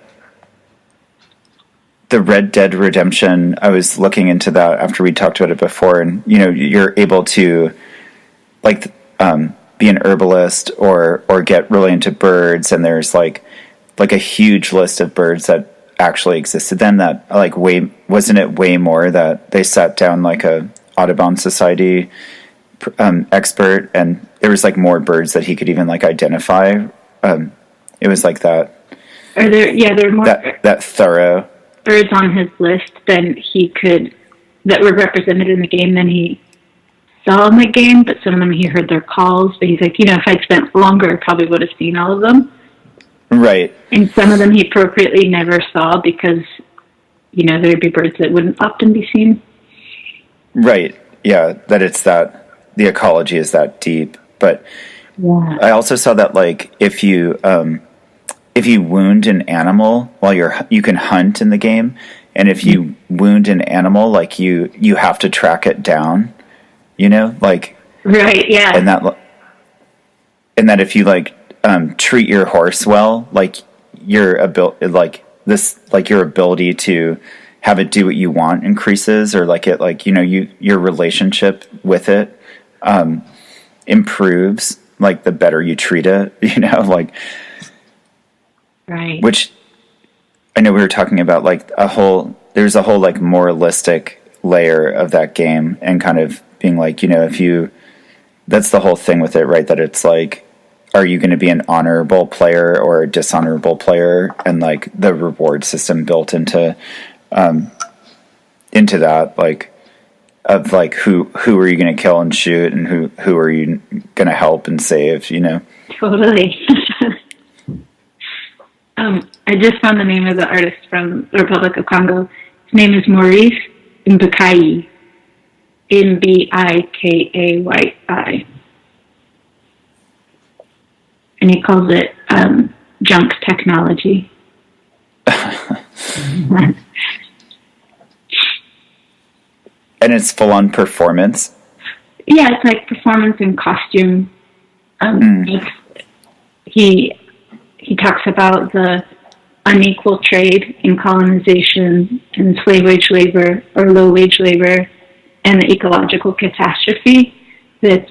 the Red Dead Redemption, I was looking into that after we talked about it before, and you're able to like be an herbalist or get really into birds, and there's like a huge list of birds that actually existed then, that like wasn't it way more that they sat down like a Audubon Society expert, and there was like more birds that he could even like identify. It was like that. There are more that thorough birds on his list that were represented in the game than he saw in the game, but some of them he heard their calls. But he's like, if I'd spent longer, I probably would have seen all of them. Right. And some of them he appropriately never saw because, there'd be birds that wouldn't often be seen. Right. Yeah, that it's that the ecology is that deep. But yeah. I also saw that like if you wound an animal while you can hunt in the game, and if you wound an animal, like you have to track it down, like right, yeah, and that if you like treat your horse well, like your ability to have it do what you want increases, or like it like your relationship with it improves, like the better you treat it, like. Right. Which I know we were talking about like there's a whole like moralistic layer of that game, and kind of being like, that's the whole thing with it, right? That it's like, are you going to be an honorable player or a dishonorable player? And like the reward system built into that, like, of like who are you going to kill and shoot, and who are you going to help and save, Totally. I just found the name of the artist from the Republic of Congo. His name is Maurice Mbikayi. Mbikayi. And he calls it junk technology. And it's full on performance? Yeah, it's like performance and costume. He talks about the unequal trade in colonization and slave wage labor or low wage labor, and the ecological catastrophe that's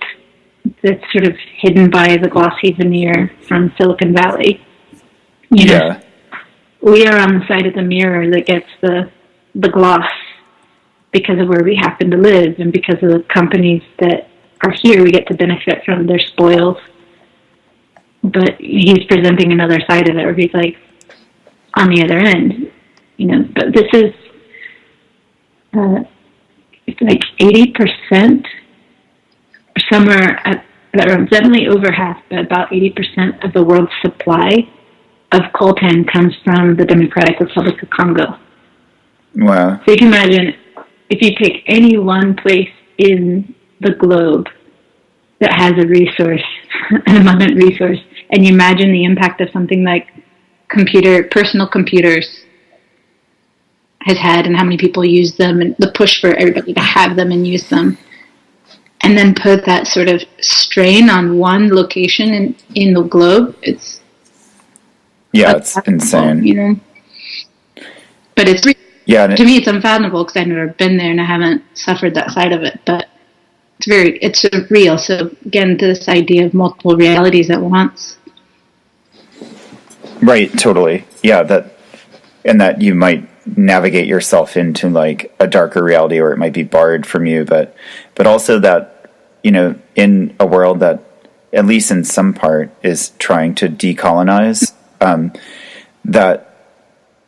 sort of hidden by the glossy veneer from Silicon Valley. Yeah. We are on the side of the mirror that gets the gloss because of where we happen to live, and because of the companies that are here, we get to benefit from their spoils. But he's presenting another side of it, where he's like, on the other end, but this is, it's like 80%, or somewhere around, definitely over half, but about 80% of the world's supply of coltan comes from the Democratic Republic of Congo. Wow. So you can imagine, if you take any one place in the globe that has a resource, an abundant resource, and you imagine the impact of something like personal computers has had, and how many people use them, and the push for everybody to have them and use them, and then put that sort of strain on one location in the globe, it's insane. But it's to me it's unfathomable, because I've never been there and I haven't suffered that side of it, but it's real. So again, this idea of multiple realities at once. Right, totally. Yeah, that you might navigate yourself into like a darker reality, or it might be barred from you, but also that, in a world that, at least in some part, is trying to decolonize, that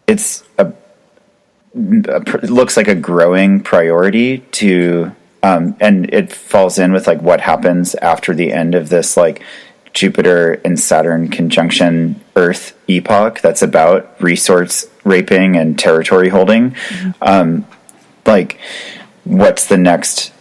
it looks like a growing priority to, and it falls in with like what happens after the end of this like Jupiter and Saturn conjunction Earth epoch that's about resource raping and territory holding. Mm-hmm. Like, what's the next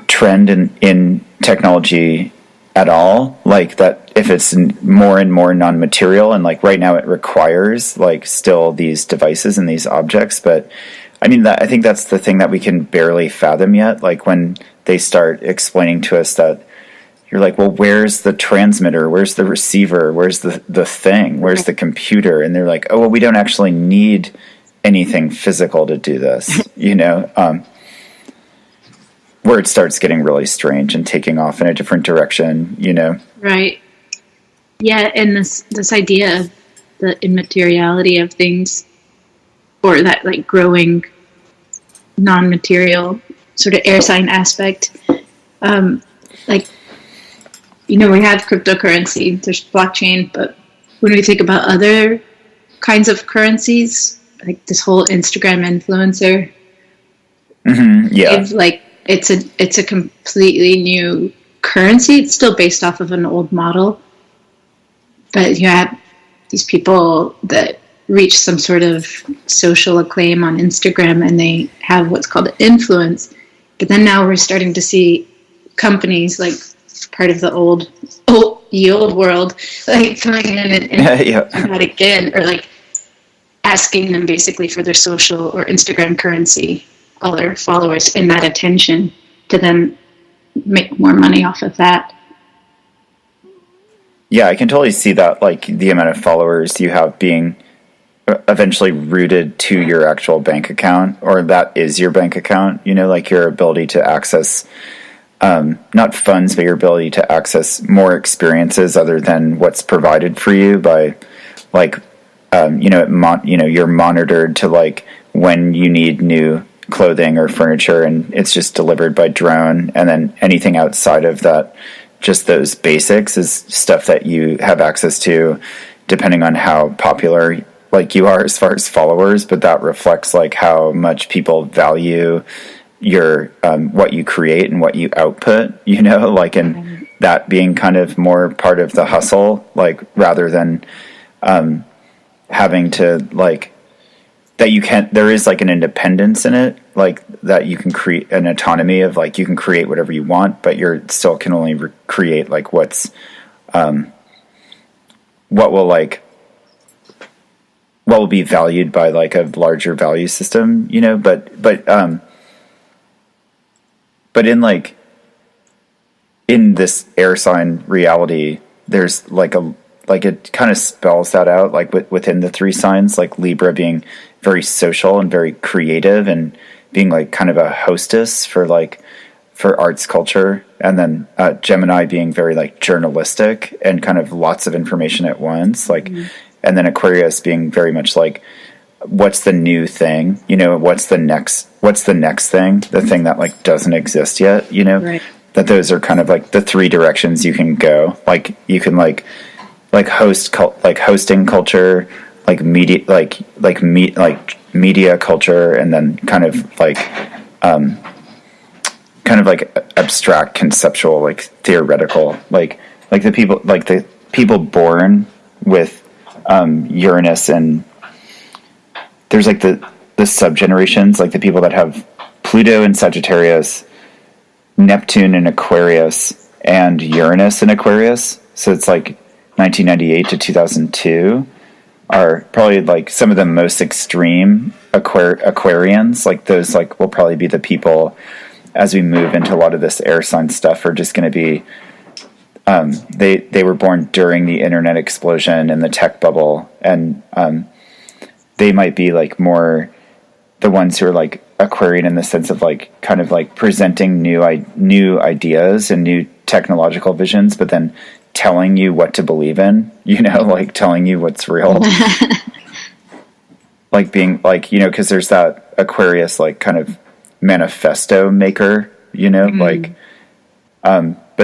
trend in technology at all? Like, that if it's more and more non-material, and like right now it requires like still these devices and these objects, but I mean, I think that's the thing that we can barely fathom yet. Like when they start explaining to us that, you're like, well, where's the transmitter? Where's the receiver? Where's the thing? Where's the computer? And they're like, oh, well, we don't actually need anything physical to do this, where it starts getting really strange and taking off in a different direction, Right. Yeah, and this idea of the immateriality of things, or that like growing non-material sort of air sign aspect. We have cryptocurrency, there's blockchain, but when we think about other kinds of currencies, like this whole Instagram influencer, it's a completely new currency. It's still based off of an old model, but you have these people that reach some sort of social acclaim on Instagram, and they have what's called influence. But then now we're starting to see companies like part of the old world, like coming in and that again, or like asking them basically for their social or Instagram currency, all their followers, and that attention to then make more money off of that. Yeah, I can totally see that, like the amount of followers you have being eventually rooted to your actual bank account, or that is your bank account, like your ability to access not funds, but your ability to access more experiences other than what's provided for you by, like, you're monitored to like when you need new clothing or furniture, and it's just delivered by drone. And then anything outside of that, just those basics, is stuff that you have access to, depending on how popular like you are as far as followers. But that reflects like how much people value your what you create and what you output, and that being kind of more part of the hustle, like rather than having to like that you can't, there is like an independence in it, like that you can create an autonomy of like you can create whatever you want, but you're still can only create like what will be valued by like a larger value system, but in this air sign reality, there's it kind of spells that out, like within the three signs, like Libra being very social and very creative and being like kind of a hostess for arts culture. And then Gemini being very like journalistic and kind of lots of information at once. And then Aquarius being very much like, what's the new thing? What's the next thing? The thing that like doesn't exist yet, Right. That those are kind of like the three directions you can go. Like you can like hosting culture, like media, media culture, and then kind of like abstract, conceptual, like theoretical, like the people born with Uranus, and there's like the sub-generations, like the people that have Pluto in Sagittarius, Neptune in Aquarius, and Uranus in Aquarius. So it's like 1998 to 2002 are probably like some of the most extreme Aquarians. Like those like will probably be the people, as we move into a lot of this air sign stuff, are just going to be they were born during the internet explosion and the tech bubble, and they might be like more the ones who are like Aquarian in the sense of like kind of like presenting new ideas and new technological visions, but then telling you what to believe in, like telling you what's real. Like being like, because there's that Aquarius like kind of manifesto maker, but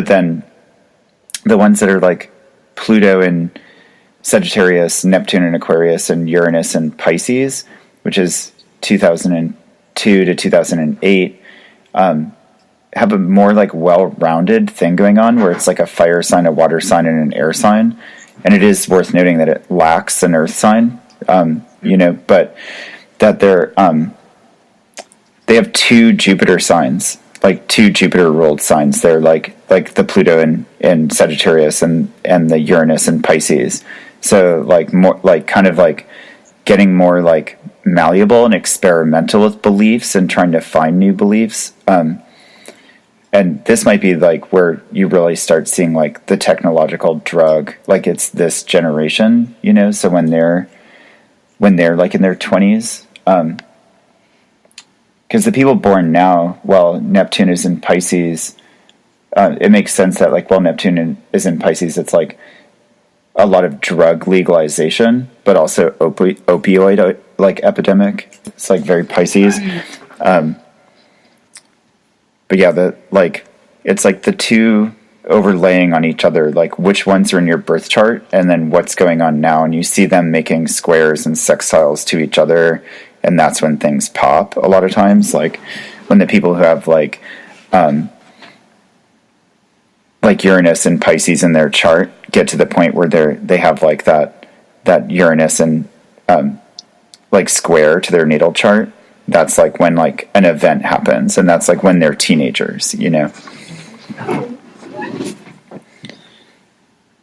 then the ones that are like Pluto in Sagittarius, Neptune in Aquarius, and Uranus in Pisces, which is 2002 to 2008, have a more like well-rounded thing going on, where it's like a fire sign, a water sign, and an air sign. And it is worth noting that it lacks an earth sign, but that they have two Jupiter signs, like two Jupiter-ruled signs. They're like the Pluto in Sagittarius and the Uranus in Pisces. So like more like kind of like getting more like malleable and experimental with beliefs and trying to find new beliefs. and this might be like where you really start seeing like the technological drug, like it's this generation, you know. So when they're like in their 20s, because the people born now, while Neptune is in Pisces, it makes sense that like while Neptune is in Pisces, it's like a lot of drug legalization, but also opioid like epidemic. It's like very Pisces. But yeah, it's like the two overlaying on each other, like which ones are in your birth chart and then what's going on now. And you see them making squares and sextiles to each other. And that's when things pop a lot of times. Like when the people who have like Uranus and Pisces in their chart get to the point where they have like that Uranus and like square to their natal chart. That's like when like an event happens, and that's like when they're teenagers, you know.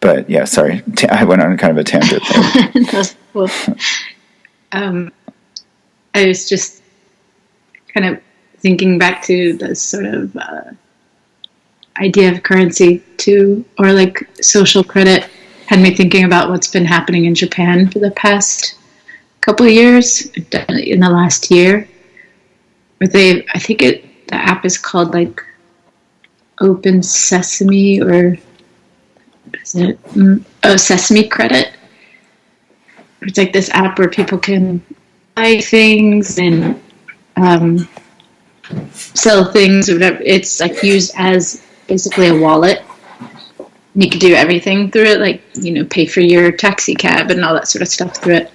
But yeah, sorry, I went on kind of a tangent there. That's cool. I was just kind of thinking back to the sort of idea of currency too, or like social credit, had me thinking about what's been happening in Japan for the past couple of years, definitely in the last year, where the app is called like Open Sesame, or is it Sesame Credit. It's like this app where people can buy things and sell things or whatever. It's like used as basically a wallet. You can do everything through it, like, you know, pay for your taxi cab and all that sort of stuff through it.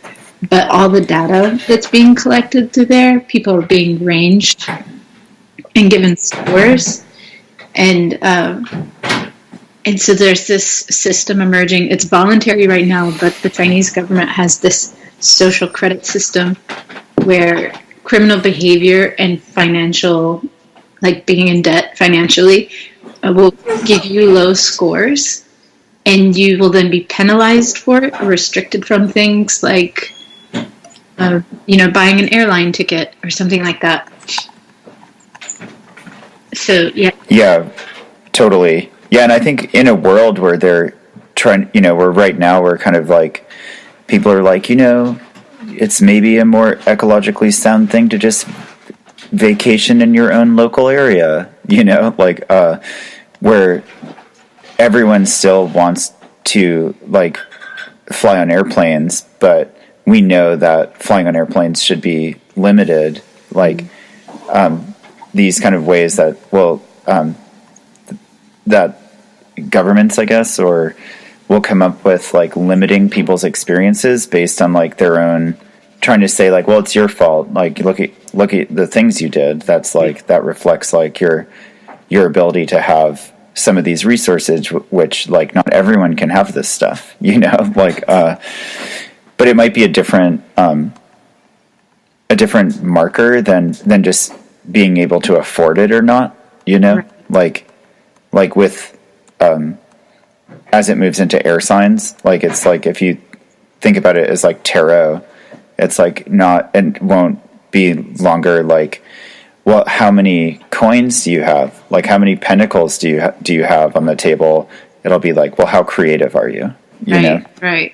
But all the data that's being collected through there, people are being ranged and given scores. And so there's this system emerging. It's voluntary right now, but the Chinese government has this social credit system where criminal behavior and financial, like being in debt financially, will give you low scores, and you will then be penalized for it or restricted from things like, buying an airline ticket or something like that. So, yeah. Yeah, totally. Yeah, and I think in a world where they're trying, where right now we're kind of like, people are like, it's maybe a more ecologically sound thing to just vacation in your own local area, where everyone still wants to like fly on airplanes, but we know that flying on airplanes should be limited, like these kind of ways that that governments, I guess, or will come up with like limiting people's experiences based on like their own, trying to say like, well, it's your fault. Like look at the things you did. That's like, that reflects like your ability to have some of these resources, which like not everyone can have this stuff, but it might be a different marker than just being able to afford it or not, right. like with, as it moves into air signs, like it's like, if you think about it as like tarot, it's like not, and won't be longer like, well, how many coins do you have? Like, how many pentacles do you have on the table? It'll be like, well, how creative are you? You know? Right.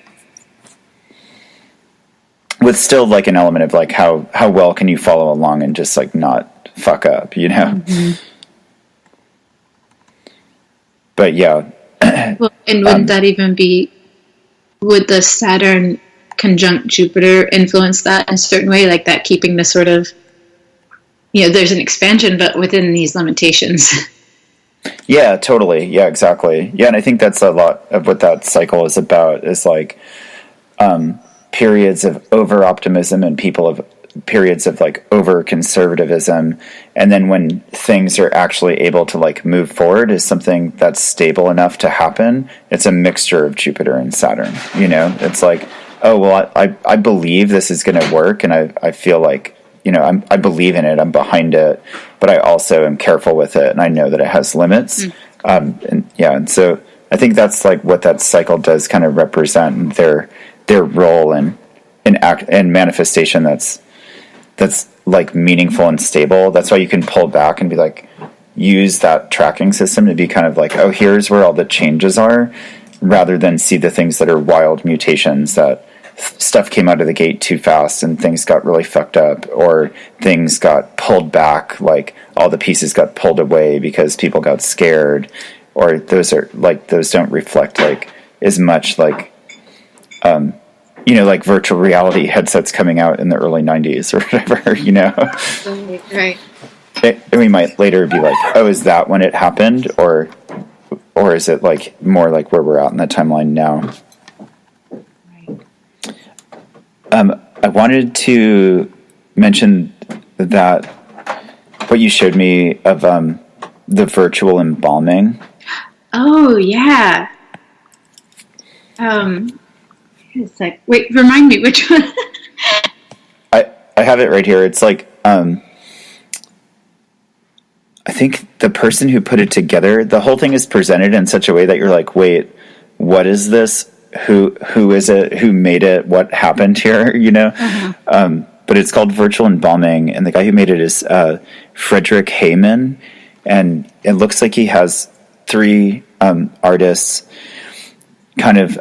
With still like an element of like, how well can you follow along and just like not fuck up, Mm-hmm. But yeah. Well, and wouldn't that even be, would the Saturn conjunct Jupiter influence that in a certain way, like that, keeping the sort of, there's an expansion, but within these limitations. Yeah, totally. Yeah, exactly. Yeah, and I think that's a lot of what that cycle is about, is like periods of over-optimism and periods of like over-conservatism, and then when things are actually able to like move forward is something that's stable enough to happen. It's a mixture of Jupiter and Saturn, It's like, oh, well, I believe this is going to work, and I feel like, I believe in it, I'm behind it, but I also am careful with it, and I know that it has limits. And so I think that's like what that cycle does kind of represent, their role in act and manifestation that's like meaningful and stable. That's why you can pull back and be like, use that tracking system to be kind of like, oh, here's where all the changes are, rather than see the things that are wild mutations, that stuff came out of the gate too fast and things got really fucked up, or things got pulled back, like all the pieces got pulled away because people got scared, or those don't reflect like as much like like virtual reality headsets coming out in the early 90s or whatever, Right. And we might later be like, oh, is that when it happened, or is it like more like where we're at in the timeline now? I wanted to mention that what you showed me of the virtual embalming. Oh yeah. It's like, wait, remind me which one. I have it right here. It's like I think the person who put it together, the whole thing is presented in such a way that you're like, wait, what is this? Who is it? Who made it? What happened here? Uh-huh. But it's called Virtual Embalming, and the guy who made it is Frederick Heyman, and it looks like he has 3 artists kind of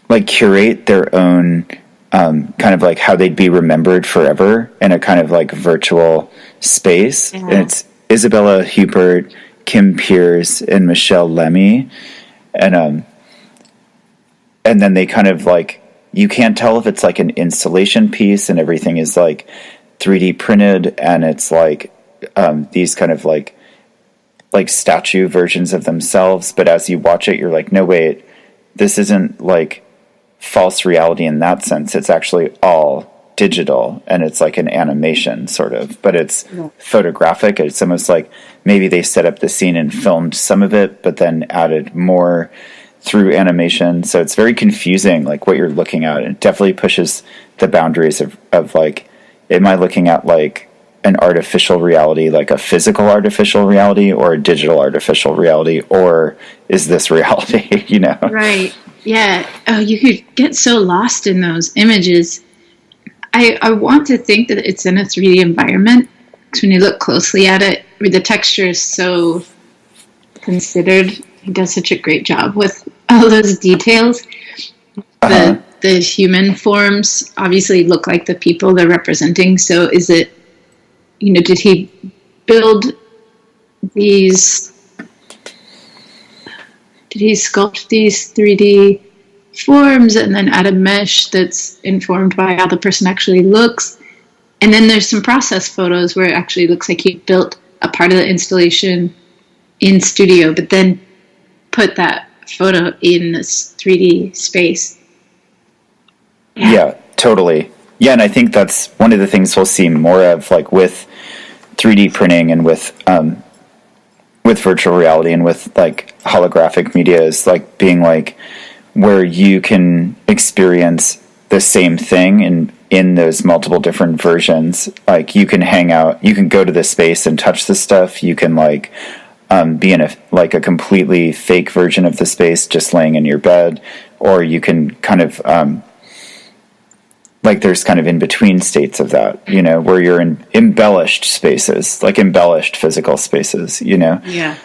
like curate their own kind of like how they'd be remembered forever in a kind of like virtual space. Yeah. And it's Isabella Hubert, Kim Pierce, and Michelle Lemmy, and then they kind of like, you can't tell if it's like an installation piece and everything is like 3D printed, and it's like these kind of like statue versions of themselves. But as you watch it, you're like, no, wait, this isn't like false reality in that sense. It's actually all digital, and it's like an animation sort of, but it's photographic. It's almost like maybe they set up the scene and filmed some of it, but then added more through animation. So it's very confusing, like what you're looking at. It definitely pushes the boundaries of like, am I looking at like an artificial reality, like a physical artificial reality, or a digital artificial reality, or is this reality? Right. Yeah. Oh, you could get so lost in those images. I want to think that it's in a 3D environment, because when you look closely at it, the texture is so considered. He does such a great job with all those details. Uh-huh. The human forms obviously look like the people they're representing. So is it, did he build these, did he sculpt these 3D forms and then add a mesh that's informed by how the person actually looks? And then there's some process photos where it actually looks like he built a part of the installation in studio, but then put that photo in this 3D space. Yeah, totally. Yeah, and I think that's one of the things we'll see more of, like with 3D printing and with virtual reality and with like holographic media, is like being like where you can experience the same thing in those multiple different versions. Like you can hang out, you can go to the space and touch the stuff. You can like be in a completely fake version of the space, just laying in your bed, or you can kind of like there's kind of in between states of that, where you're in embellished spaces, like embellished physical spaces, Yeah.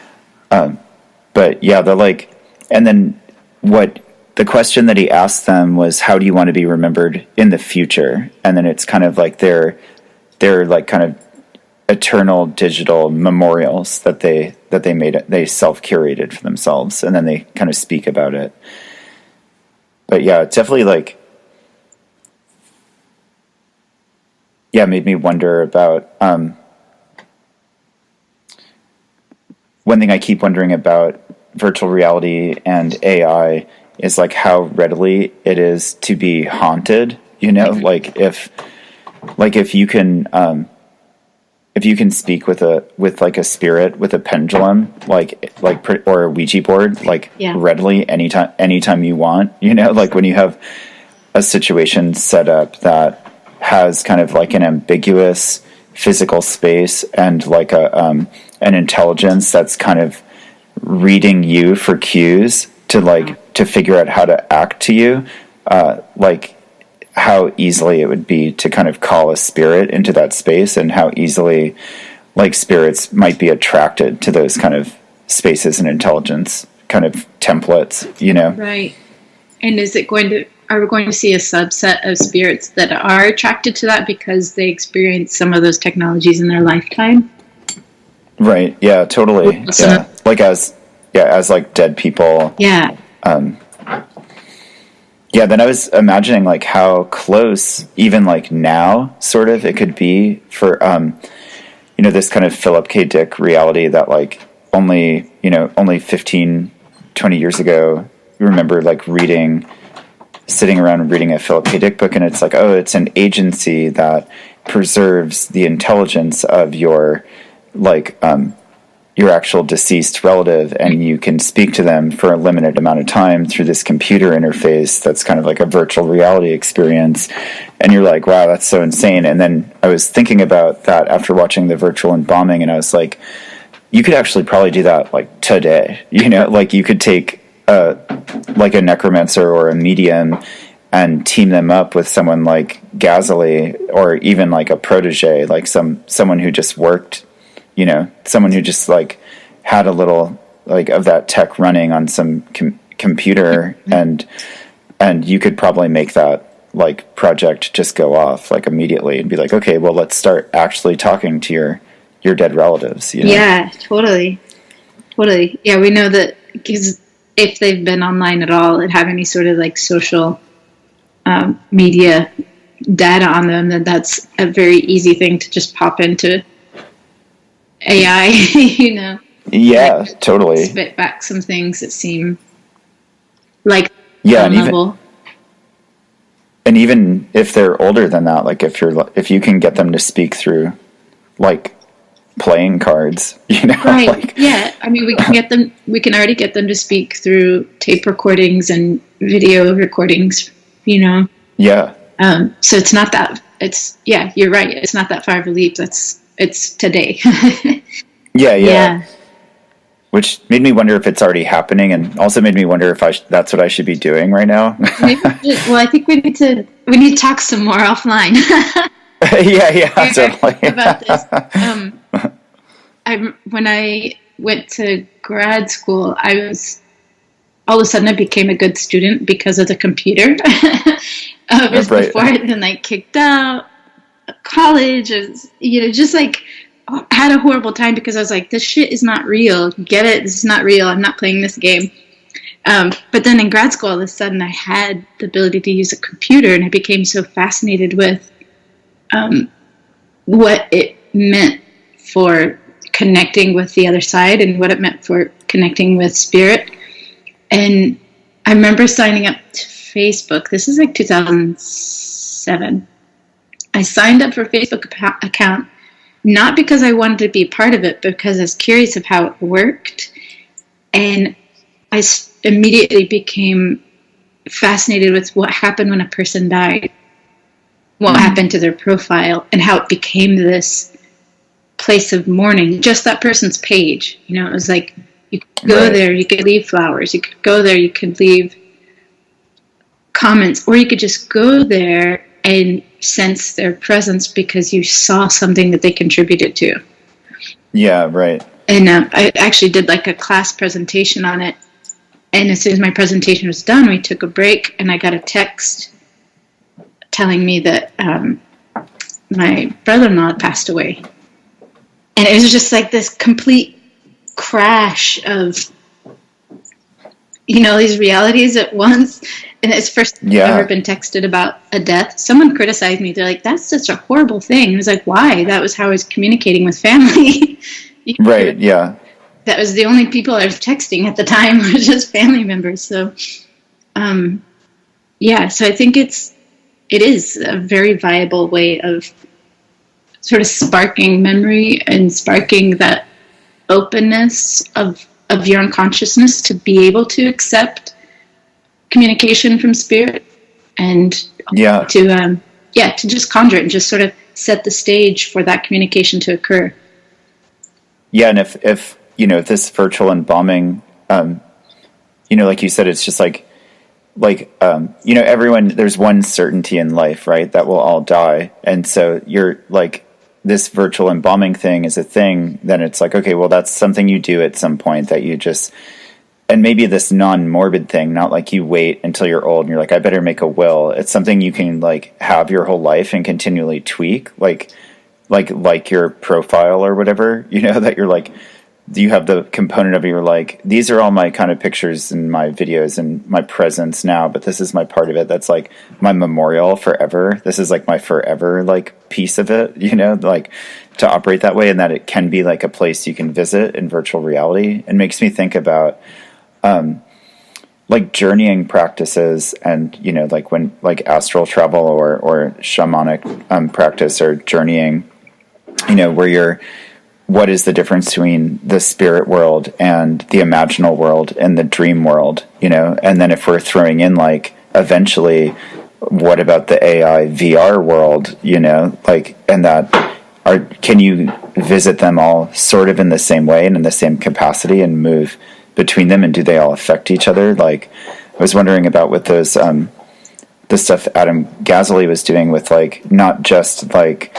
But yeah, and then what the question that he asked them was, how do you want to be remembered in the future? And then it's kind of like they're like kind of eternal digital memorials that they made, they self-curated for themselves, and then they kind of speak about it. But yeah, it's definitely like, made me wonder about one thing I keep wondering about virtual reality and AI is like how readily it is to be haunted, like if you can speak with like a spirit, with a pendulum, or a Ouija board, readily anytime you want, like when you have a situation set up that has kind of like an ambiguous physical space and like an intelligence that's kind of reading you for cues to figure out how to act to you, like how easily it would be to kind of call a spirit into that space, and how easily like spirits might be attracted to those kind of spaces and intelligence kind of templates, you know? Right. And are we going to see a subset of spirits that are attracted to that because they experience some of those technologies in their lifetime? Right. Yeah, totally. Yeah. Like as like dead people. Yeah. Yeah, then I was imagining like how close, even like now, sort of, it could be for, this kind of Philip K. Dick reality that like only 15, 20 years ago, you remember like sitting around and reading a Philip K. Dick book, and it's like, oh, it's an agency that preserves the intelligence of your actual deceased relative, and you can speak to them for a limited amount of time through this computer interface that's kind of like a virtual reality experience. And you're like, wow, that's so insane. And then I was thinking about that after watching the Virtual Embalming, and I was like, you could actually probably do that like today, like you could take like a necromancer or a medium and team them up with someone like Gazali, or even like a protege, like someone who just worked, someone who just like had a little like of that tech running on some computer, and you could probably make that like project just go off like immediately and be like, okay, well, let's start actually talking to your dead relatives. Yeah, totally. Yeah, we know that because if they've been online at all and have any sort of like social media data on them, then that's a very easy thing to just pop into AI, Yeah, totally. Spit back some things that seem like level. And even if they're older than that, like if you can get them to speak through like playing cards, right? Like, yeah, I mean, we can already get them to speak through tape recordings and video recordings, Yeah. So it's not that. You're right. It's not that far of a leap. It's today. Yeah. Which made me wonder if it's already happening, and also made me wonder if that's what I should be doing right now. Well, I think we need to talk some more offline. yeah, totally. About this. When I went to grad school, I was all of a sudden I became a good student because of the computer. Before I had been like kicked out of college, just like had a horrible time because I was like, this shit is not real. Get it? This is not real. I'm not playing this game. But then in grad school, all of a sudden I had the ability to use a computer, and I became so fascinated with what it meant for connecting with the other side and what it meant for connecting with spirit. And I remember signing up to Facebook. This is like 2007. I signed up for a Facebook account, not because I wanted to be part of it, but because I was curious of how it worked. And I immediately became fascinated with what happened when a person died, what happened to their profile, and how it became this place of mourning. Just that person's page. It was like, you could go there, you could leave flowers. You could go there, you could leave comments, or you could just go there and sense their presence because you saw something that they contributed to. Yeah, right. And I actually did like a class presentation on it. And as soon as my presentation was done, we took a break, and I got a text telling me that my brother-in-law had passed away. And it was just like this complete crash of, these realities at once. And it's first I've ever been texted about a death. Someone criticized me. They're like, that's such a horrible thing. I was like, why? That was how I was communicating with family. Right, yeah. That was the only people I was texting at the time were just family members. So, so I think it is a very viable way of sort of sparking memory and sparking that openness of your unconsciousness to be able to accept communication from spirit, and to just conjure it and just sort of set the stage for that communication to occur. Yeah, and if this virtual embalming, like you said, it's just like everyone, there's one certainty in life, right? That we'll all die. And so you're like, this virtual embalming thing is a thing, then it's like, okay, well, that's something you do at some point that you just, and maybe this non-morbid thing, not like you wait until you're old and you're like, I better make a will. It's something you can like have your whole life and continually tweak, like your profile or whatever, that you're like, you have the component of it, you're like, these are all my kind of pictures and my videos and my presence now, but this is my part of it. That's like my memorial forever. This is like my forever like piece of it, like to operate that way, and that it can be like a place you can visit in virtual reality. It makes me think about like journeying practices and, like when like astral travel or shamanic practice or journeying, where what is the difference between the spirit world and the imaginal world and the dream world, and then if we're throwing in like eventually, what about the AI VR world, like, and can you visit them all sort of in the same way and in the same capacity and move between them, and do they all affect each other? Like, I was wondering about with those, the stuff Adam Gazzaley was doing with like, not just like,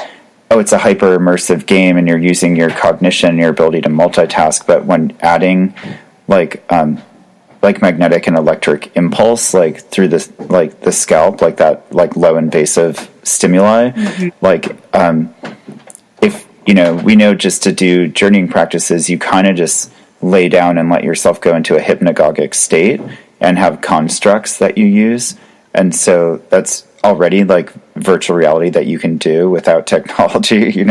oh, it's a hyper immersive game and you're using your cognition and your ability to multitask, but when adding like magnetic and electric impulse, like through this, like the scalp, like that, like low invasive stimuli, like, if, we know just to do journeying practices, you kind of just lay down and let yourself go into a hypnagogic state and have constructs that you use. And so that's already like virtual reality that you can do without technology,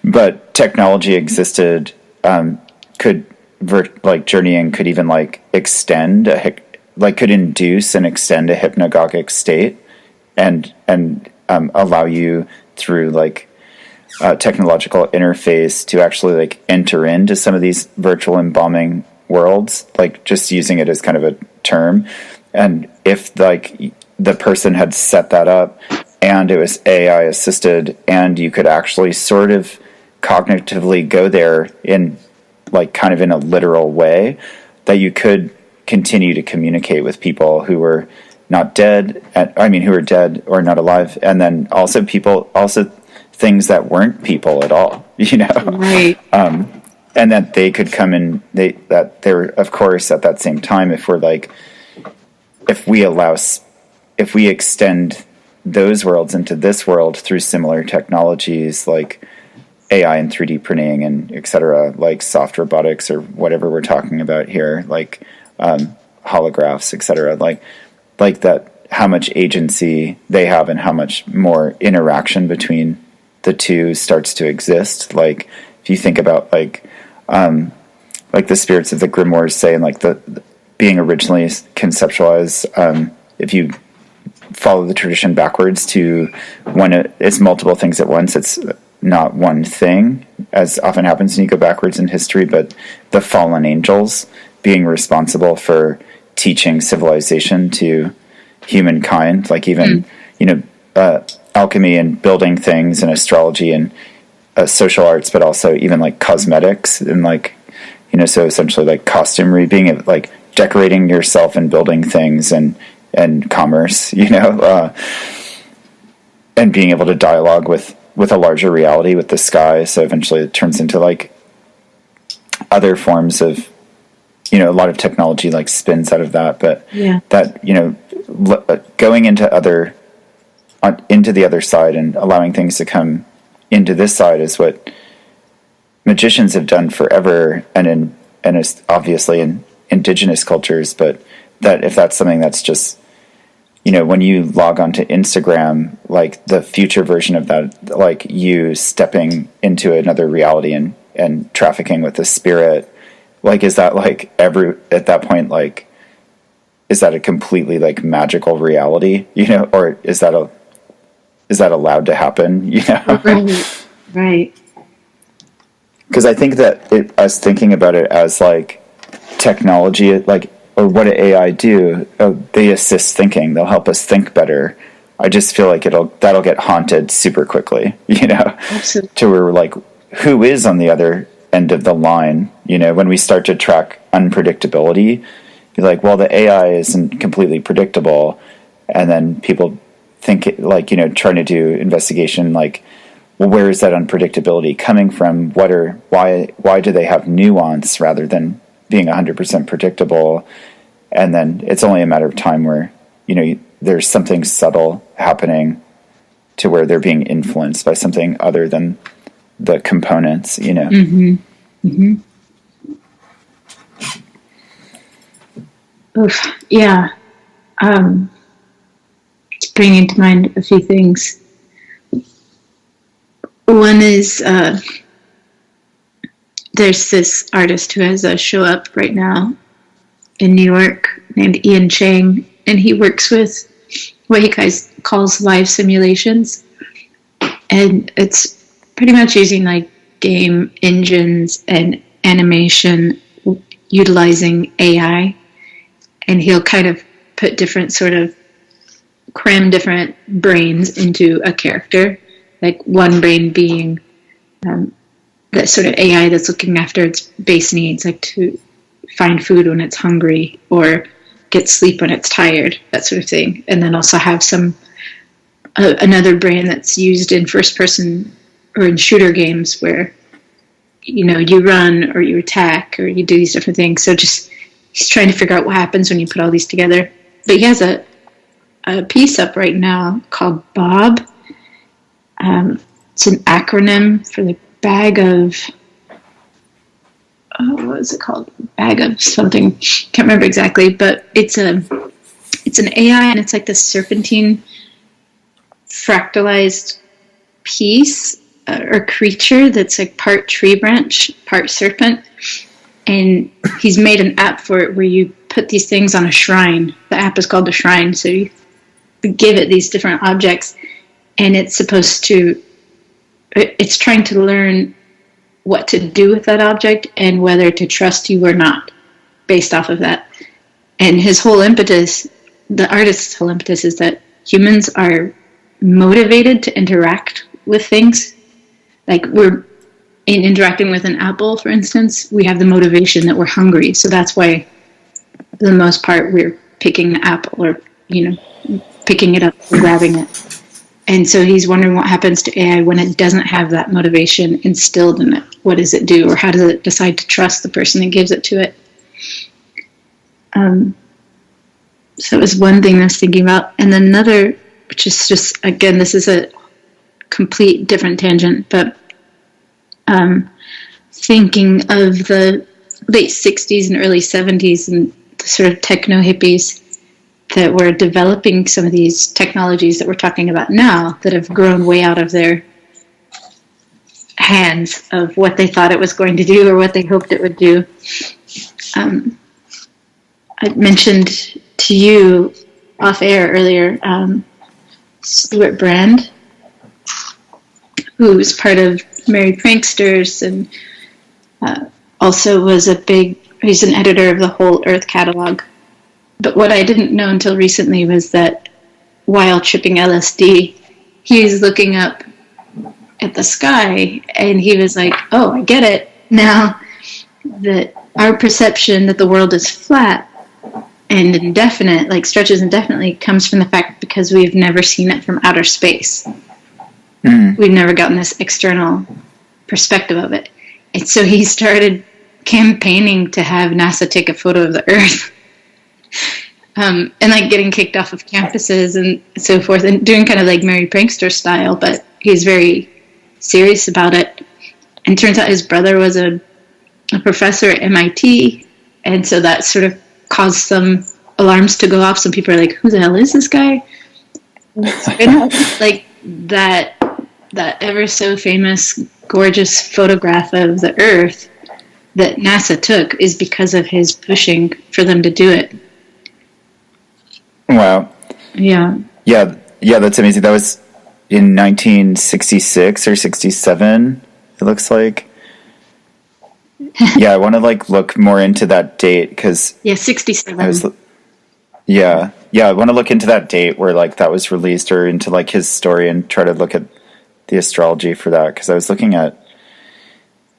but technology existed, like journeying could even like extend could induce and extend a hypnagogic state and allow you through like technological interface to actually like enter into some of these virtual embalming worlds, like just using it as kind of a term. And if like the person had set that up and it was AI assisted and you could actually sort of cognitively go there in like kind of in a literal way, that you could continue to communicate with people who were not dead, who were dead or not alive, and then also things that weren't people at all, Right. And that they could come in, that they were, of course, at that same time, if we extend those worlds into this world through similar technologies like AI and 3D printing and et cetera, like soft robotics or whatever we're talking about here, like holographs, et cetera, like that, how much agency they have and how much more interaction between the two starts to exist. Like if you think about like the spirits of the grimoires say, and like the being originally conceptualized, if you follow the tradition backwards to when it's multiple things at once, it's not one thing, as often happens when you go backwards in history, but the fallen angels being responsible for teaching civilization to humankind, like even alchemy and building things and astrology and social arts, but also even like cosmetics and like so essentially like costumery, being like decorating yourself and building things and commerce, and being able to dialogue with a larger reality, with the sky. So eventually it turns into like other forms of, a lot of technology like spins out of that, but that, going into the other side and allowing things to come into this side is what magicians have done forever, and it's obviously in indigenous cultures, but that if that's something that's just, when you log onto Instagram, like the future version of that, like you stepping into another reality and trafficking with the spirit, like, is that like at that point, like, is that a completely like magical reality, or is that allowed to happen, Right. Because I think that us thinking about it as like technology, like, or what do AI do? They assist thinking. They'll help us think better. I just feel like that'll get haunted super quickly, Absolutely. to where we're like, who is on the other end of the line? When we start to track unpredictability, you're like, well, the AI isn't completely predictable. And then people think like, trying to do investigation, like, well, where is that unpredictability coming from? Why do they have nuance rather than being 100% predictable? And then it's only a matter of time where, there's something subtle happening to where they're being influenced by something other than the components, Mm-hmm. Mm-hmm. Oof, yeah. Just bringing to mind a few things. One is there's this artist who has a show up right now in New York named Ian Chang, and he works with what he calls live simulations, and it's pretty much using like game engines and animation utilizing AI, and he'll kind of put cram different brains into a character, like one brain being that sort of AI that's looking after its base needs, like to find food when it's hungry or get sleep when it's tired, that sort of thing. And then also have another brain that's used in first person or in shooter games where, you run or you attack or you do these different things. So he's trying to figure out what happens when you put all these together. But he has a piece up right now called Bob. It's an acronym for the bag of, what is it called? Bag of something. Can't remember exactly, but it's an AI, and it's like this serpentine fractalized piece or creature that's like part tree branch, part serpent. And he's made an app for it where you put these things on a shrine. The app is called The Shrine. So you give it these different objects, and it's trying to learn what to do with that object and whether to trust you or not based off of that. And his whole impetus, the artist's whole impetus, is that humans are motivated to interact with things. Like we're in interacting with an apple, for instance, we have the motivation that we're hungry. So that's why, for the most part, we're picking the apple or, picking it up and grabbing it. And so he's wondering what happens to AI when it doesn't have that motivation instilled in it. What does it do? Or how does it decide to trust the person that gives it to it? So it was one thing I was thinking about. And then another, which is just, again, this is a complete different tangent, but thinking of the late 60s and early 70s and the sort of techno hippies that were developing some of these technologies that we're talking about now that have grown way out of their hands of what they thought it was going to do or what they hoped it would do. I mentioned to you off air earlier Stuart Brand, who was part of Merry Pranksters and also was he's an editor of the Whole Earth catalog. But what I didn't know until recently was that while tripping LSD, he was looking up at the sky and he was like, oh, I get it now, that our perception that the world is flat and indefinite, like stretches indefinitely, comes from the fact because we've never seen it from outer space. Mm. We've never gotten this external perspective of it. And so he started campaigning to have NASA take a photo of the Earth. And like getting kicked off of campuses and so forth, and doing kind of like Merry Prankster style, but he's very serious about it. And turns out his brother was a professor at MIT, and so that sort of caused some alarms to go off. Some people are like, who the hell is this guy? Like that ever so famous gorgeous photograph of the Earth that NASA took is because of his pushing for them to do it. Wow. Yeah. Yeah, that's amazing. That was in 1966 or 67, it looks like. Yeah, I want to look more into that date because 67. I want to look into that date where that was released, or into his story, and try to look at the astrology for that, because I was looking at a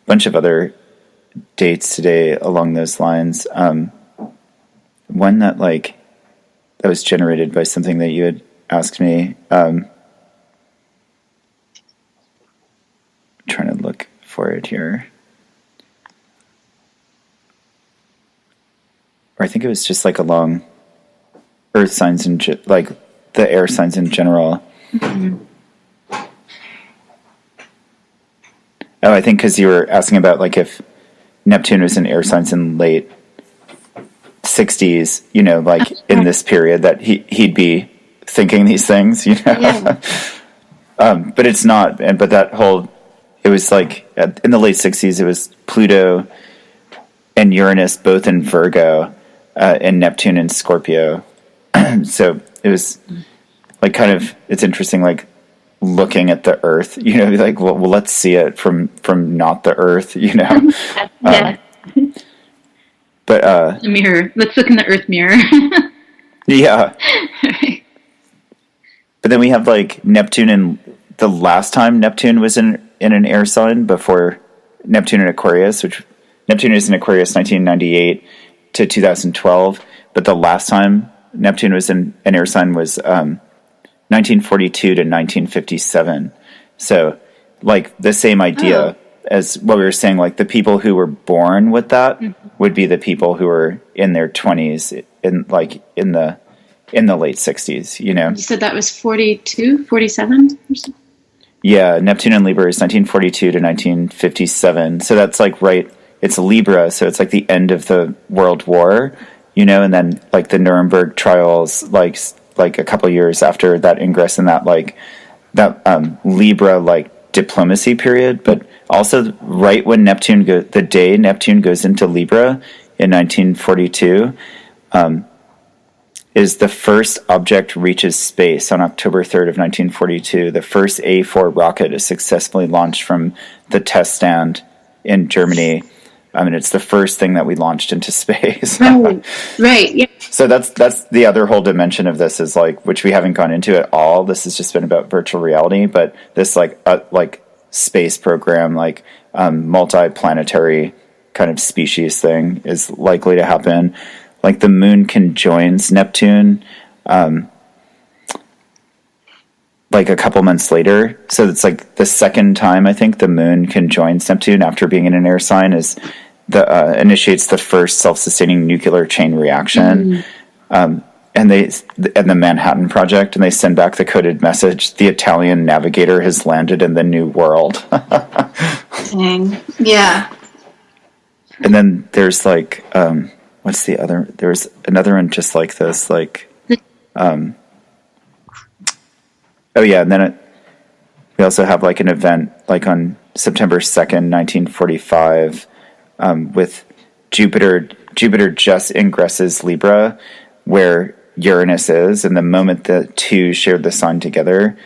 bunch of other dates today along those lines. One that that was generated by something that you had asked me. for it here. Or I think it was just like along Earth signs and like the air signs in general. Mm-hmm. Oh, I think because you were asking about like if Neptune was in air signs in late 60s, you know, like in this period that he'd be thinking these things, you know. Yeah. But it's not. But that whole, it was like in the late 60s, it was Pluto and Uranus both in Virgo, and Neptune in Scorpio. So it was like kind of, it's interesting, like looking at the Earth, you know, like, well, let's see it from not the Earth, you know. Yeah. But the mirror. Let's look in the Earth mirror. Yeah. But then we have like Neptune, and the last time Neptune was in an air sign before Neptune in Aquarius, which Neptune is in Aquarius 1998 to 2012, but the last time Neptune was in an air sign was 1942 to 1957. So like the same idea as what we were saying, like the people who were born with that would be the people who were in their 20s in the late 60s, you know. You said that was 42, 47 or something? Yeah, Neptune in Libra is 1942 to 1957. So that's like it's Libra, so it's like the end of the World War, you know, and then like the Nuremberg trials, like a couple years after that ingress in that Libra like diplomacy period, but also right when the day Neptune goes into Libra in 1942, is the first object reaches space on October 3rd of 1942. The first A4 rocket is successfully launched from the test stand in Germany. I mean, it's the first thing that we launched into space. Right. Yeah. So that's the other whole dimension of this, is like, which we haven't gone into at all. This has just been about virtual reality, but this like space program, like multi-planetary kind of species thing is likely to happen. Like the moon conjoins Neptune like a couple months later. So it's like the second time I think the moon conjoins Neptune after being in an air sign is initiates the first self-sustaining nuclear chain reaction. And the Manhattan Project, and they send back the coded message: the Italian navigator has landed in the New World. Dang. Yeah. And then there's like what's the other? There's another one just like this, like, oh yeah, and then we also have like an event like on September 2nd, 1945, with Jupiter just ingresses Libra, where Uranus is, and the moment the two shared the sign together,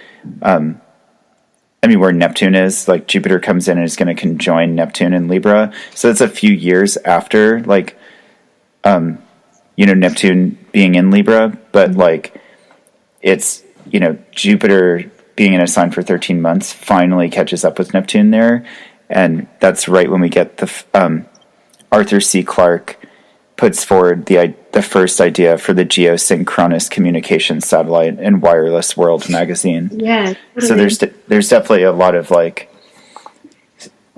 where Neptune is, like Jupiter comes in and is going to conjoin Neptune in Libra. So it's a few years after, like, Neptune being in Libra, but like it's, Jupiter being in a sign for 13 months finally catches up with Neptune there. And that's right when we get the Arthur C. Clarke puts forward the first idea for the geosynchronous communication satellite in Wireless World magazine. Yeah. Totally. So there's definitely a lot of like,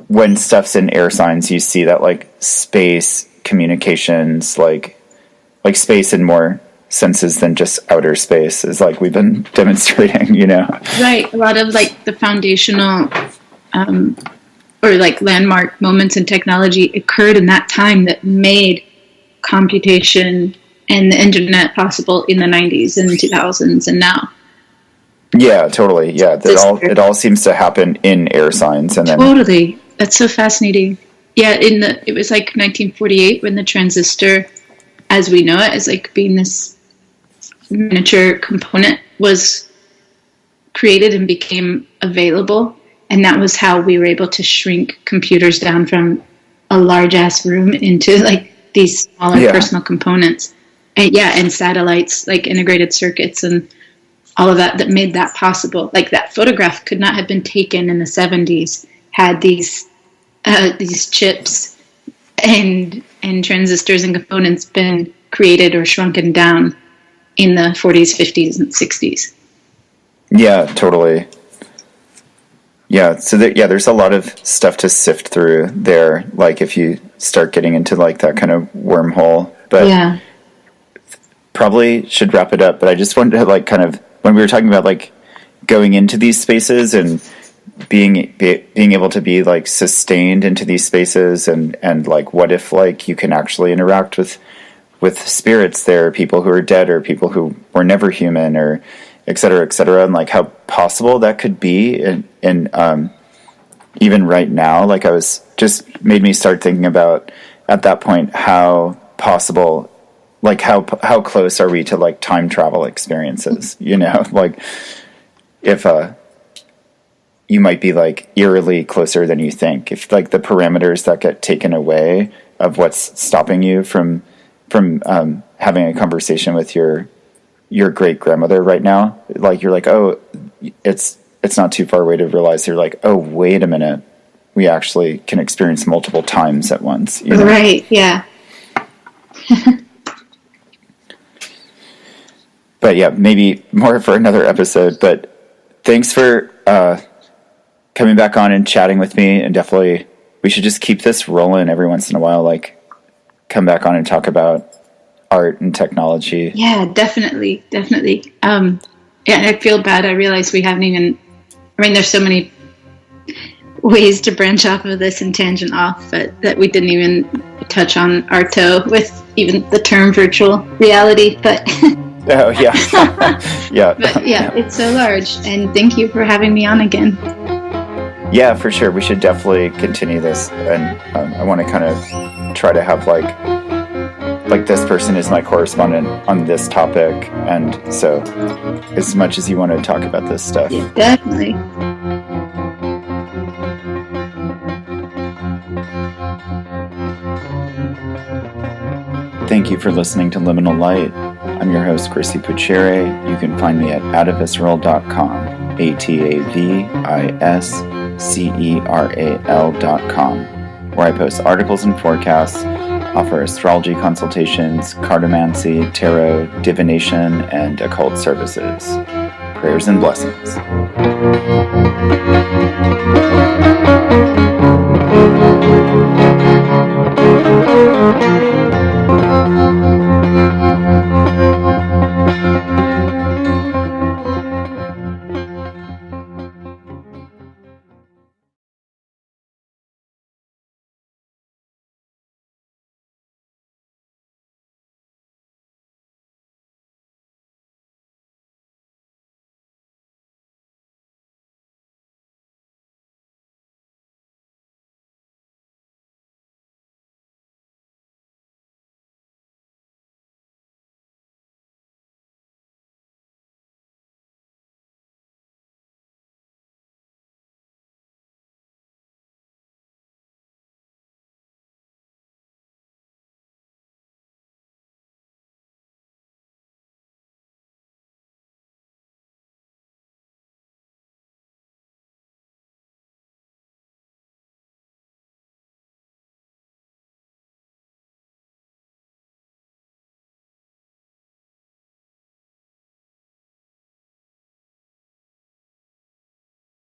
when stuff's in air signs, you see that like space communications, like space in more senses than just outer space, is like we've been demonstrating, Right. A lot of like the foundational or like landmark moments in technology occurred in that time that made computation and the internet possible in the 90s and 2000s and now. Yeah, totally. Yeah, it all seems to happen in air signs, and then totally. That's so fascinating. Yeah, it was like 1948 when the transistor, as we know it, as like being this miniature component, was created and became available, and that was how we were able to shrink computers down from a large ass room into like these smaller personal components. And satellites, like integrated circuits and all of that made that possible. Like that photograph could not have been taken in the 70s had these chips and transistors and components been created or shrunken down in the 40s, 50s, and 60s. Yeah, totally. Yeah, so there's a lot of stuff to sift through there, like if you start getting into like that kind of wormhole. But Yeah. probably should wrap it up. But I just wanted to like kind of, when we were talking about like going into these spaces and being able to be like sustained into these spaces, and like what if like you can actually interact with spirits there, people who are dead or people who were never human, or et cetera, and like how possible that could be in even right now. Like I was just made me start thinking about at that point how possible, like how close are we to like time travel experiences, you know, like if you might be like eerily closer than you think, if like the parameters that get taken away of what's stopping you from having a conversation with your great grandmother right now, like you're like, oh, it's not too far away to realize you're like, oh, wait a minute, we actually can experience multiple times at once, you know? Right. Yeah. But yeah, maybe more for another episode. But thanks for coming back on and chatting with me, and definitely we should just keep this rolling every once in a while, like come back on and talk about art and technology. Yeah, definitely. Yeah, I feel bad. I realize we haven't even, I mean, there's so many ways to branch off of this and tangent off, but that we didn't even touch on our toe with even the term virtual reality, but Oh yeah. Yeah. but yeah, it's so large, and thank you for having me on again. Yeah, for sure. We should definitely continue this, and I want to kind of try to have like this person is my correspondent on this topic, and so as much as you want to talk about this stuff. Yeah, definitely. Thank you for listening to Liminal Light. I'm your host, Chrissy Puchere. You can find me at atavisceral.com, atavisceral.com, where I post articles and forecasts, offer astrology consultations, cartomancy, tarot, divination, and occult services. Prayers and blessings.